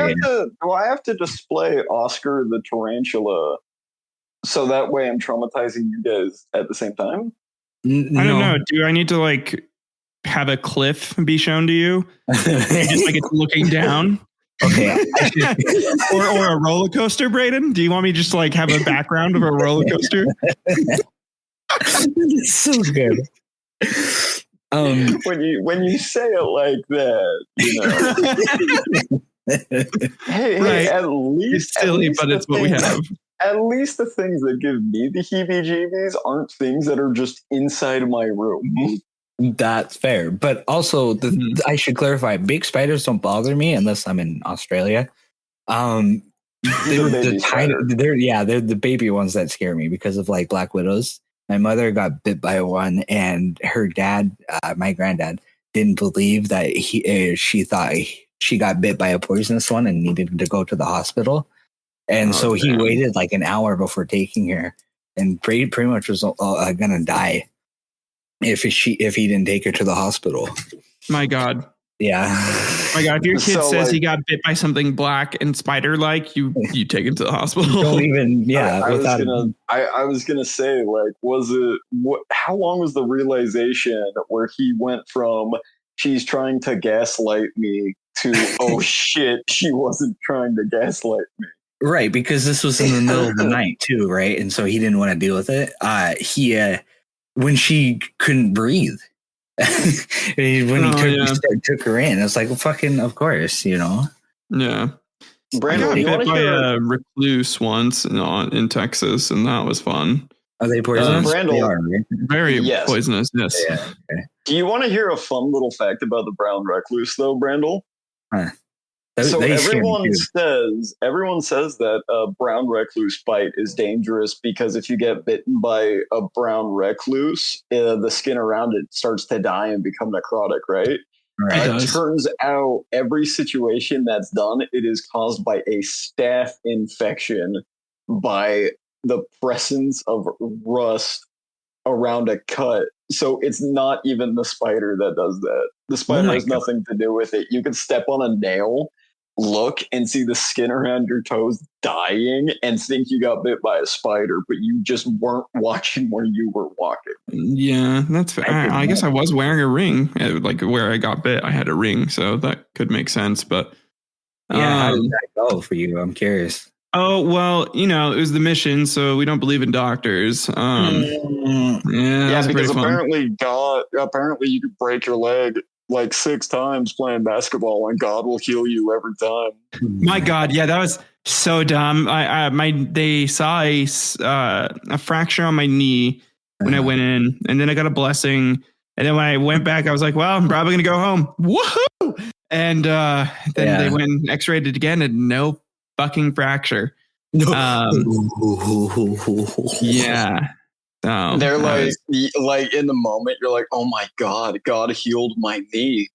have to display Oscar the tarantula so that way I'm traumatizing you guys at the same time? I don't know. Do I need to like have a cliff be shown to you? Just like it's looking down. Okay. or a roller coaster, Brayden? Do you want me just to like have a background of a roller coaster? It's so good. When you say it like that, hey, Right. at least It's silly, least but it's what we have. At least the things that give me the heebie-jeebies aren't things that are just inside my room. That's fair, but also I should clarify: big spiders don't bother me unless I'm in Australia. They're the baby ones that scare me because of like black widows. My mother got bit by one, and her dad, my granddad, didn't believe that she thought she got bit by a poisonous one and needed to go to the hospital, and so he waited like an hour before taking her, and pretty much was gonna die if he didn't take her to the hospital. My God. Yeah. My God, if your kid says he got bit by something black and spider-like, you take him to the hospital. Don't even, I was gonna say, like, how long was the realization where he went from she's trying to gaslight me to oh shit, she wasn't trying to gaslight me? Right, because this was in the middle of the night too, right? And so he didn't want to deal with it. When she couldn't breathe. Took her in, it's like, well, fucking, of course, Yeah. Brandon, I got bit by a recluse once in Texas, and that was fun. Are they poisonous? Brandon, they are, right? Very poisonous. Yes. Yeah, okay. Do you want to hear a fun little fact about the brown recluse, though, Brandel? Huh. So everyone says that a brown recluse bite is dangerous because if you get bitten by a brown recluse, the skin around it starts to die and become necrotic, right? Right. It turns out every situation that's done, it is caused by a staph infection by the presence of rust around a cut. So it's not even the spider that does that. The spider has nothing to do with it. You can step on a nail, look and see the skin around your toes dying and think you got bit by a spider, but you just weren't watching where you were walking. Yeah, that's fair. I guess I was wearing a ring, like where I got bit. I had a ring, so that could make sense. But how did that go for you? I'm curious. Oh, well, it was the mission, so we don't believe in doctors. Because apparently you could break your leg like 6 times playing basketball and God will heal you every time. My God, yeah, that was so dumb. They saw a fracture on my knee when I went in, and then I got a blessing, and then when I went back, I was like, well, I'm probably gonna go home. Woohoo! And then they went and x-rayed it again, and no fucking fracture. Yeah. They're like in the moment, you're like, oh my God healed my knee.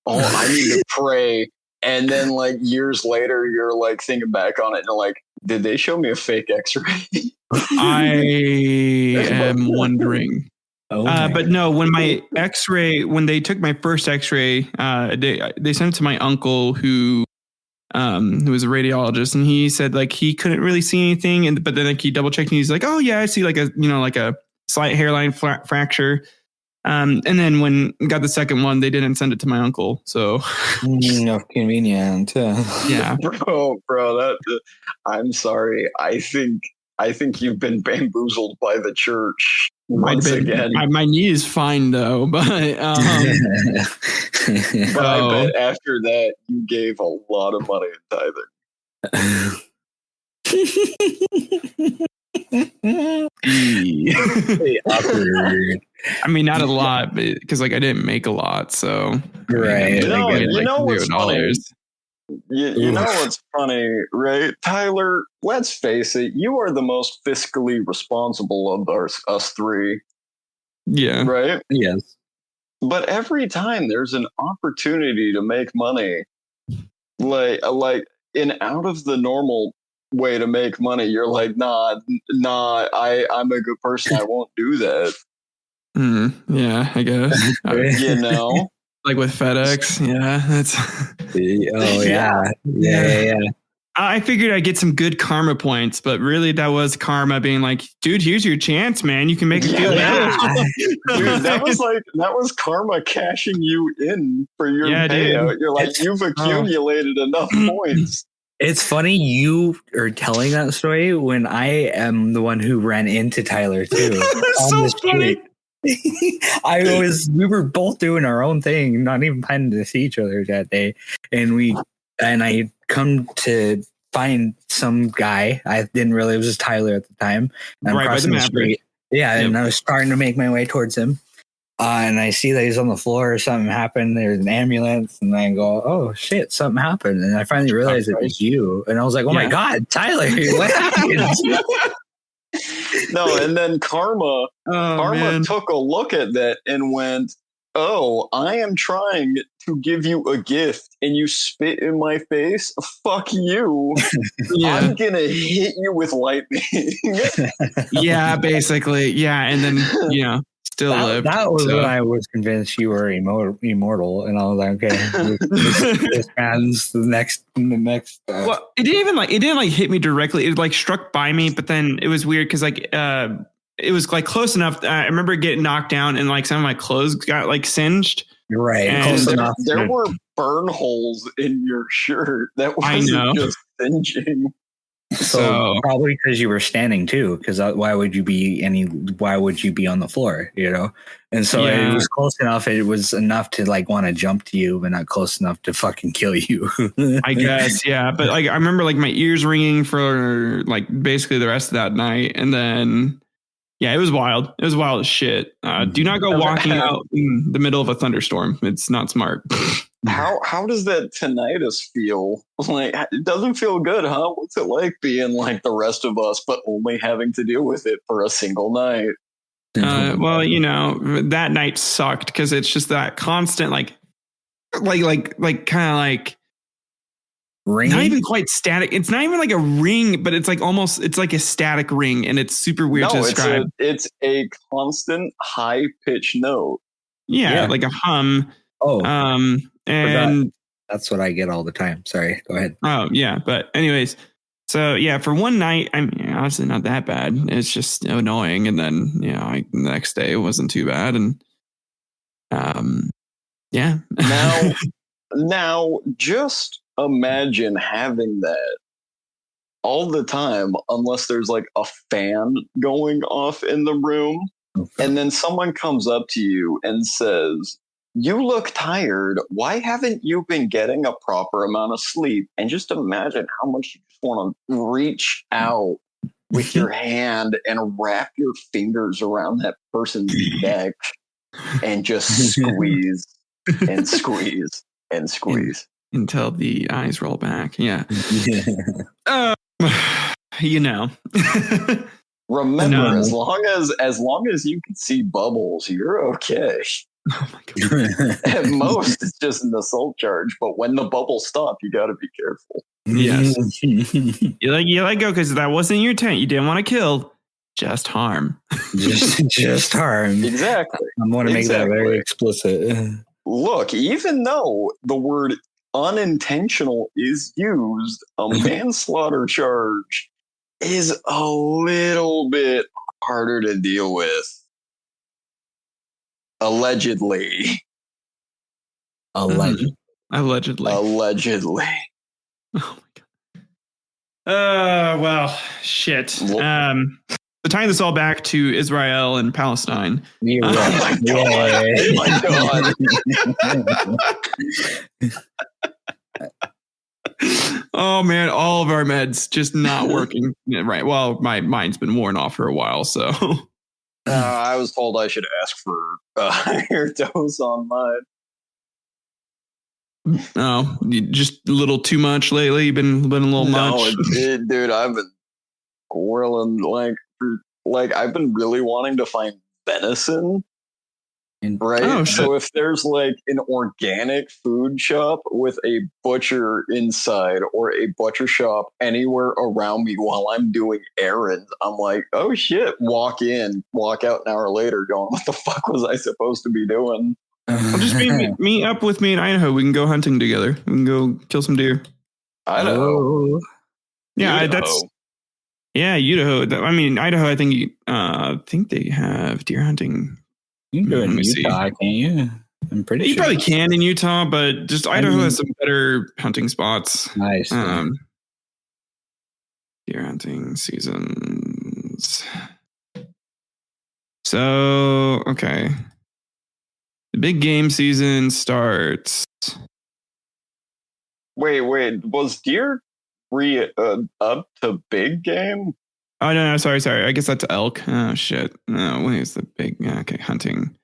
Oh, I need to pray. And then like years later, you're like thinking back on it and you're like, did they show me a fake x-ray? I am wondering. But no, when they took my first x-ray, they sent it to my uncle who was a radiologist, and he said like he couldn't really see anything, but then like he double checked and he's like, oh yeah, I see like a slight hairline fracture. And then when we got the second one, they didn't send it to my uncle, so convenient. Yeah, bro, I'm sorry. I think you've been bamboozled by the church once again. My knee is fine though, but I bet after that you gave a lot of money in tithing. Awkward. I mean, not a lot, because like I didn't make a lot, so right. You know what's funny? You know what's funny, right? Tyler, let's face it, you are the most fiscally responsible of us three. Yeah. Right? Yes. But every time there's an opportunity to make money, like in out of the normal way to make money, you're like, nah, I'm a good person. I won't do that. Yeah, I guess. Like with FedEx. Yeah, that's. Oh yeah. I figured I'd get some good karma points, but really that was karma being like, dude, here's your chance, man. You can make it feel better. Dude, that was karma cashing you in for your payout. Dude. You're like, you've accumulated enough points. It's funny you are telling that story when I am the one who ran into Tyler too. So funny. We were both doing our own thing, not even planning to see each other that day. And I come to find some guy. I didn't realize it was just Tyler at the time. I'm right crossing by the street. Yeah. Yep. And I was starting to make my way towards him. And I see that he's on the floor or something happened. There's an ambulance and I go, oh shit, something happened. And I finally realized it was you. And I was like, oh my God, Tyler, what happened? No, and then Karma took a look at that and went, oh, I am trying to give you a gift and you spit in my face? Fuck you. I'm going to hit you with lightning. Yeah, basically. Yeah, and then, still lived. That was when I was convinced you were immortal, and I was like, okay, this man's the next. Well, it didn't hit me directly. It struck by me, but then it was weird because it was close enough. I remember getting knocked down, and some of my clothes got singed. Right, and there were burn holes in your shirt that wasn't just singeing. So probably because you were standing too, because why would you be on the floor, And so it was close enough. It was enough to want to jump to you, but not close enough to fucking kill you. I guess, yeah. But I remember my ears ringing for basically the rest of that night, and then it was wild. It was wild as shit. Do not go walking out in the middle of a thunderstorm. It's not smart. How does that tinnitus feel? It doesn't feel good, huh? What's it like being like the rest of us, but only having to deal with it for a single night? Well, that night sucked because it's just that constant, ring. Not even quite static. It's not even like a ring, but it's it's like a static ring, and it's super weird to describe. It's a constant high pitched note. Yeah, like a hum. Oh, and that's what I get all the time. Sorry, go ahead. Oh yeah, but anyways, so for one night, honestly not that bad. It's just annoying, and then the next day it wasn't too bad, and Now just imagine having that all the time, unless there's a fan going off in the room, and then someone comes up to you and says, you look tired. Why haven't you been getting a proper amount of sleep? And just imagine how much you just want to reach out with your hand and wrap your fingers around that person's neck and just squeeze and squeeze and squeeze until the eyes roll back. Yeah. Remember, as long as you can see bubbles, you're okay. Oh my God. At most, it's just an assault charge, but when the bubbles stop, you got to be careful. Yes. you let go because that wasn't your intent. You didn't want to kill, just harm. just harm. Exactly. I want to make that very explicit. Look, even though the word unintentional is used, a manslaughter charge is a little bit harder to deal with. Allegedly. Allegedly. Allegedly. Oh my God. Well, shit. So tying this all back to Israel and Palestine. You're right. Oh my God. Oh man, all of our meds just not working. Right. Well, my mind's been worn off for a while, so. I was told I should ask for a higher dose on mine. Oh, just a little too much lately. You've been a little much. Dude, I've been whirling I've been really wanting to find venison. Right. Oh, so if there's an organic food shop with a butcher inside or a butcher shop anywhere around me while I'm doing errands, I'm like, oh shit, walk in, walk out an hour later going, what the fuck was I supposed to be doing? Well, just meet up with me in Idaho. We can go hunting together. We can go kill some deer. Idaho. Yeah, Idaho. Idaho. I mean, Idaho. I think they have deer hunting. You can do it Let in me see. Utah, can't you? I'm pretty You sure. probably can in Utah, but just Idaho has some better hunting spots. Nice. Deer hunting seasons. So, okay. The big game season starts. Wait. Was deer up to big game? Oh, no, sorry. I guess that's elk. Oh, shit. No, when is the big... Okay, hunting.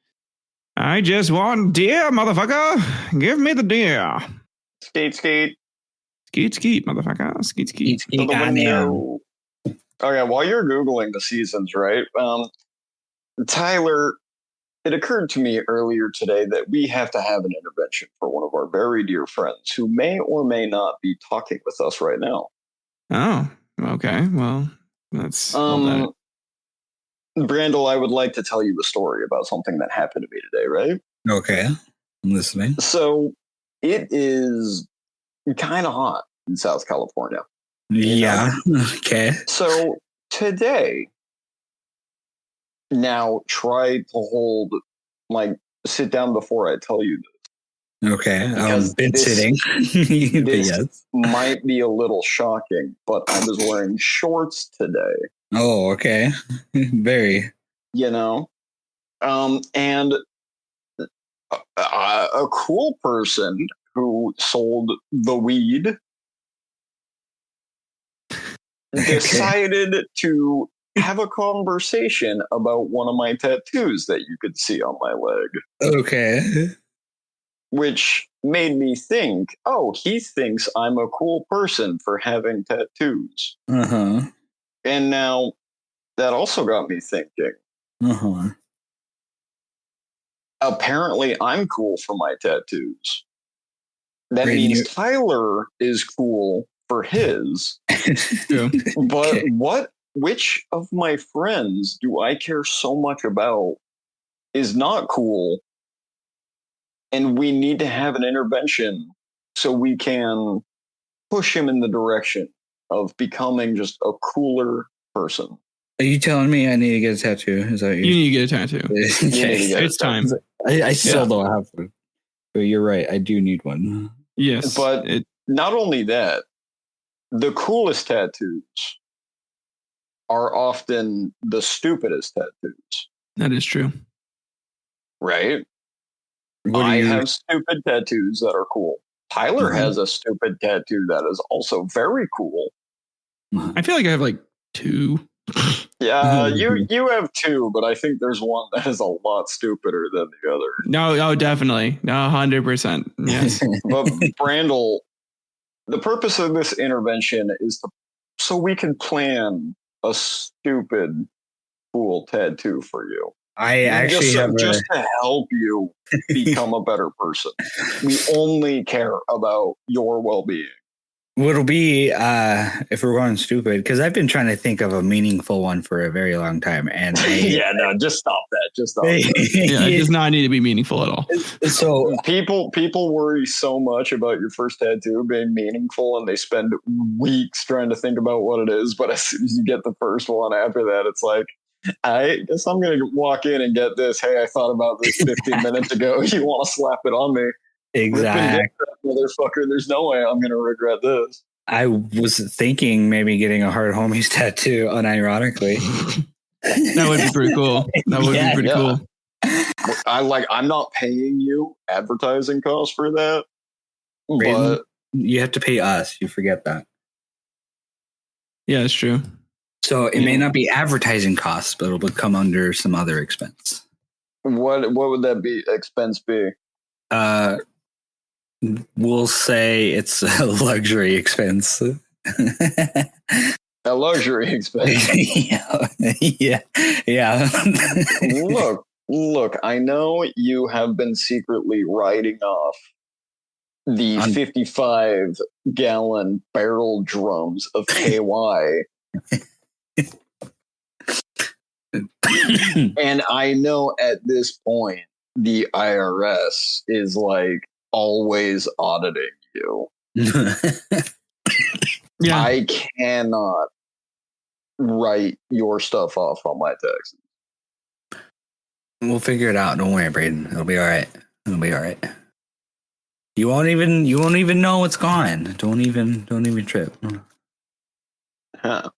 I just want deer, motherfucker. Give me the deer. Skate. Skeet, motherfucker. Skeet. To the window. Okay, while you're Googling the seasons, right? Tyler, it occurred to me earlier today that we have to have an intervention for one of our very dear friends who may or may not be talking with us right now. Oh, okay. Well, that's Brandel, I would like to tell you a story about something that happened to me today, right? Okay. I'm listening. So it is kind of hot in South California. Yeah. Okay. So today, now try to hold, sit down before I tell you this. Okay. Because been sitting. This Yes. might be a little shocking, but I was wearing shorts today. Oh, okay. Very. And a cool person who sold the weed decided to have a conversation about one of my tattoos that you could see on my leg. Okay. Which made me think, oh, he thinks I'm a cool person for having tattoos. Uh-huh. And now that also got me thinking. Uh-huh. Apparently, I'm cool for my tattoos. That means Tyler is cool for his. Yeah. But which of my friends do I care so much about is not cool? And we need to have an intervention so we can push him in the direction of becoming just a cooler person. Are you telling me I need to get a tattoo? Is that you need to get a tattoo? Okay. It's time. I still don't have one. But you're right. I do need one. Yes. But not only that, the coolest tattoos are often the stupidest tattoos. That is true. Right? I have stupid tattoos that are cool. Tyler has a stupid tattoo that is also very cool. I feel like I have like 2. Yeah, you have 2, but I think there's one that is a lot stupider than the other. No, definitely. No, 100%. Yes. But Brandel, the purpose of this intervention is so we can plan a stupid, cool tattoo for you. I actually just to help you become a better person. We only care about your well-being. What'll be if we're going stupid, because I've been trying to think of a meaningful one for a very long time, and just stop that. Just stop that. It does not need to be meaningful at all. So people worry so much about your first tattoo being meaningful, and they spend weeks trying to think about what it is. But as soon as you get the first one, after that, it's like, I guess I'm going to walk in and get this. Hey, I thought about this 15 minutes ago. You want to slap it on me? Exactly. Motherfucker, there's no way I'm going to regret this. I was thinking maybe getting a Hard Homies tattoo, unironically. That would be pretty cool. That would be pretty cool. I'm not paying you advertising costs for that. But you have to pay us. You forget that. Yeah, it's true. So it may not be advertising costs, but it'll come under some other expense. What would that expense be? We'll say it's a luxury expense. A luxury expense. Yeah. Look, I know you have been secretly writing off the 55-gallon barrel drums of KY. And I know at this point, the IRS is like always auditing you. Yeah. I cannot write your stuff off on my taxes. We'll figure it out. Don't worry, Braden. It'll be all right. It'll be all right. You won't even know it's gone. Don't even trip. Huh.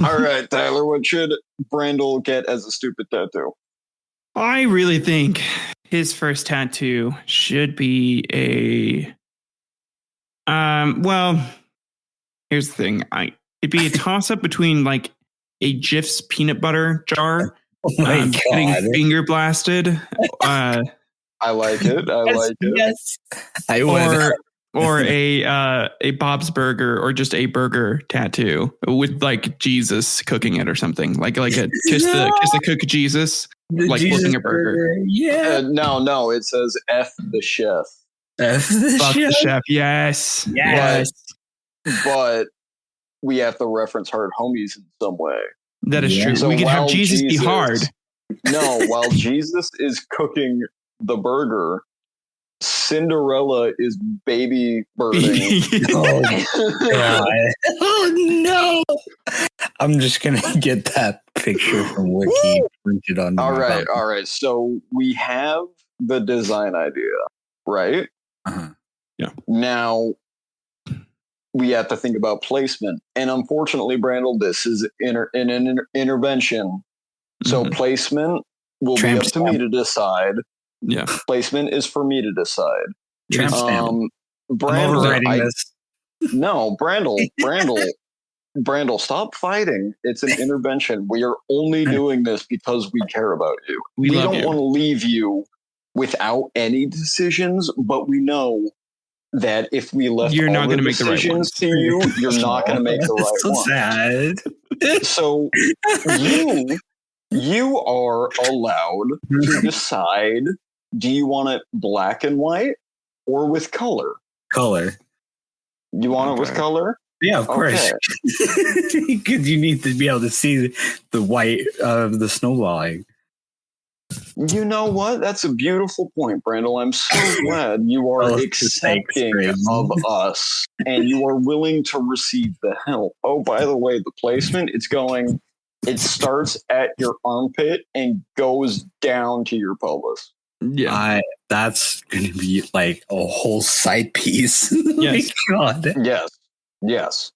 All right, Tyler, what should Brandel get as a stupid tattoo? I really think his first tattoo should be a well, here's the thing. It'd be a toss up between like a Jif's peanut butter jar, Oh my getting god. finger blasted, I like it. I like it. Yes. I would. or a Bob's Burger or just a burger tattoo with like Jesus cooking it or something like a kiss the cook Jesus, like Jesus flipping a burger. Yeah. No, it says F the chef. F the Fuck chef. the chef. Yes. Yes. But we have to reference hard homies in some way. That is Yeah. true. So We could have while Jesus be hard. No, while Jesus is cooking the burger, Cinderella is baby birding. Oh, God. Oh no. I'm just gonna get that picture from Wiki printed on. All right. So we have the design idea, right? Uh-huh. Now we have to think about placement, and unfortunately, Brandel, this is an intervention. So placement will be up to me to decide. Yeah. Placement is for me to decide. Tramp stamp. Brandel, no, Brandel, stop fighting. It's an intervention. We are only doing this because we care about you. We don't want to leave you without any decisions, but we know that if we left you're all not the going to make the right decisions ones. to you, you're not going to make the right so ones. Sad. So you are allowed to decide, do you want it black and white or with color? Color. You want it with color? Yeah, of course. Because you need to be able to see the white of the snowballing. You know what? That's a beautiful point, Brandel. I'm so glad you are accepting of us and you are willing to receive the help. Oh, by the way, the placement, it starts at your armpit and goes down to your pelvis. Yeah. That's going to be like a whole side piece. Yes. Oh my God. Yes.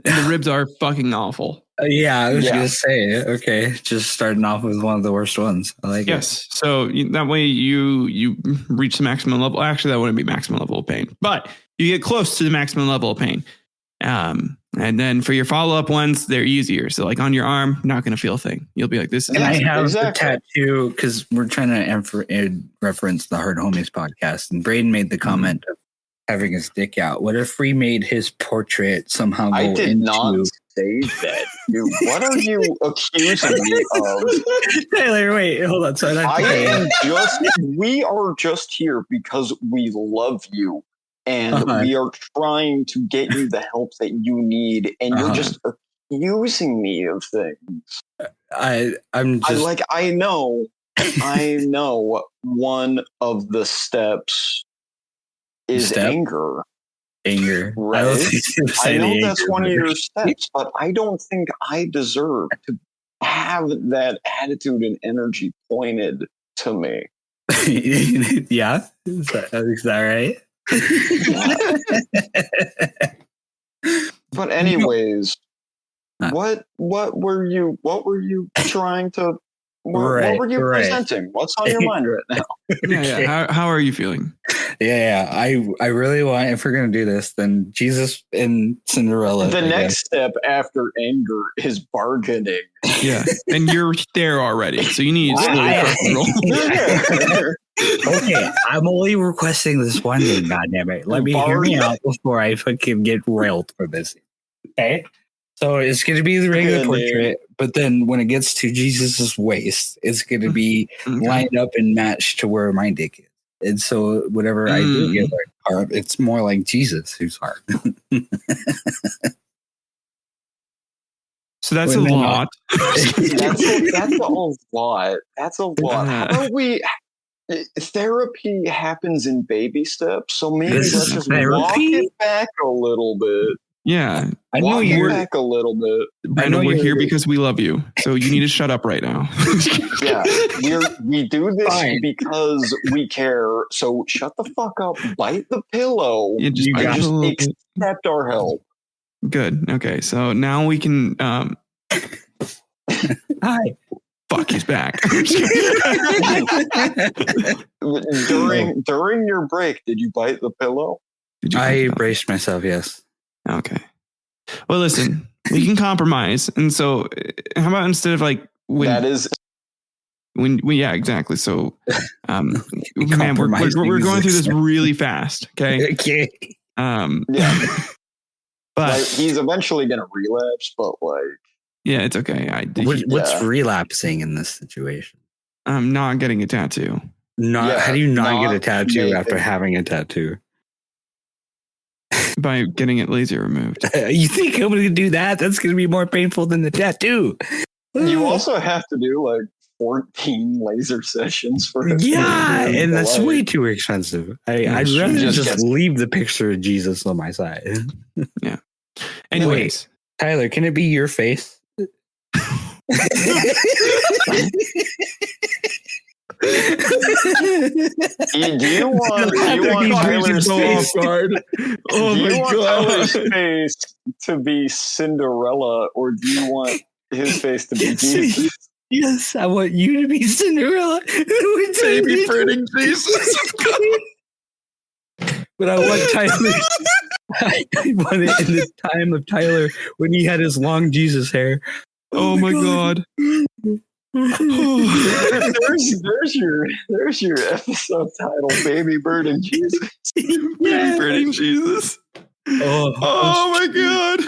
And the ribs are fucking awful. Yeah, I was going to say, okay, just starting off with one of the worst ones. I like it. Yes. So that way you reach the maximum level. Actually, that wouldn't be maximum level of pain, but you get close to the maximum level of pain. And then for your follow-up ones, they're easier. So like on your arm, not going to feel a thing. You'll be like, this is. And I have the tattoo because we're trying to reference the Hard Homies podcast. And Braden made the comment of having his dick out. What if we made his portrait somehow go I did not say that, dude. What are you accusing me of? Taylor, wait, hold on. So we are just here because we love you. And we are trying to get you the help that you need, and you're just accusing me of things. I know one of the steps is anger. Right? I know that's one of your steps, but I don't think I deserve to have that attitude and energy pointed to me. Yeah, is that right? But anyways, what were you trying to what were you presenting? What's on your mind right now? Yeah. How are you feeling? Yeah. I really want, if we're gonna do this, then Jesus and Cinderella. The next step after anger is bargaining. Yeah, and you're there already, so you need to Okay, I'm only requesting this one thing, goddammit. Let me hear me out before I fucking get railed for this. Okay? So it's going to be the regular portrait, but then when it gets to Jesus's waist, it's going to be lined up and matched to where my dick is. And so whatever I do get like heart, it's more like Jesus who's heart. So that's a lot. That's a lot. That's a lot. How about we? therapy happens in baby steps, so maybe This let's is just therapy? walk it back a little bit. Yeah. I know Walk it you're. back a little bit. Brandon, we're you're- here because we love you. So you need to shut up right now. Yeah, we do this Fine. because we care. So shut the fuck up, bite the pillow, You just You bite got just a little bit. accept our help. Good. Okay. So now we can Hi. fuck he's back. During your break, did you bite the pillow? Did you I braced myself. Yes. Okay. Well, listen, we can compromise. And so how about instead of like That is yeah, exactly. So man, we're Compromising going through this is- really fast. Okay. Okay. yeah. But Like, he's eventually gonna relapse, but like yeah, it's okay. What's Yeah. relapsing in this situation? I'm not getting a tattoo. How do you not get a not tattoo make after it- having a tattoo? By getting it laser removed. You think I'm going to do that? That's going to be more painful than the tattoo. you also have to do like 14 laser sessions for it. Yeah, and that's Like, way too expensive. I'd That's rather true. just Yes. leave the picture of Jesus on my side. Anyways, Tyler, can it be your face? do you want Tyler's face? Oh do you my want God. Tyler's face to be Cinderella, or do you want his face to be Yes. Jesus? Yes, I want you to be Cinderella. Baby burning Jesus. But I want Tyler. I want it in the time of Tyler when he had his long Jesus hair. Oh my God. there's your episode title, Baby Bird and Jesus. Baby burning Jesus. Oh my God.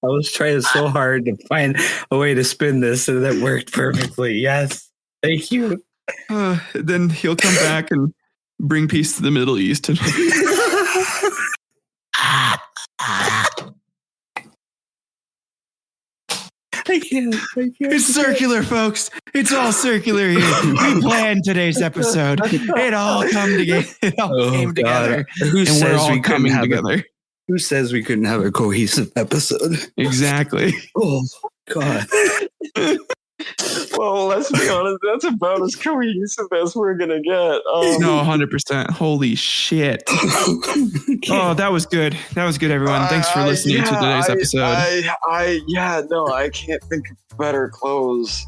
I was trying so hard to find a way to spin this, and that worked perfectly. Yes, thank you. Then he'll come back and bring peace to the Middle East. I can't. It's circular, folks. It's all circular here. We planned today's episode. It all come together. It all came together. Who And we're says all we couldn't coming have together. Who says we couldn't have a cohesive episode? Exactly. Oh God! Well, let's be honest, that's about as cohesive as we're gonna get. No, 100%. Holy shit. Oh, that was good. That was good, everyone. Thanks for listening to today's episode. I can't think of better close.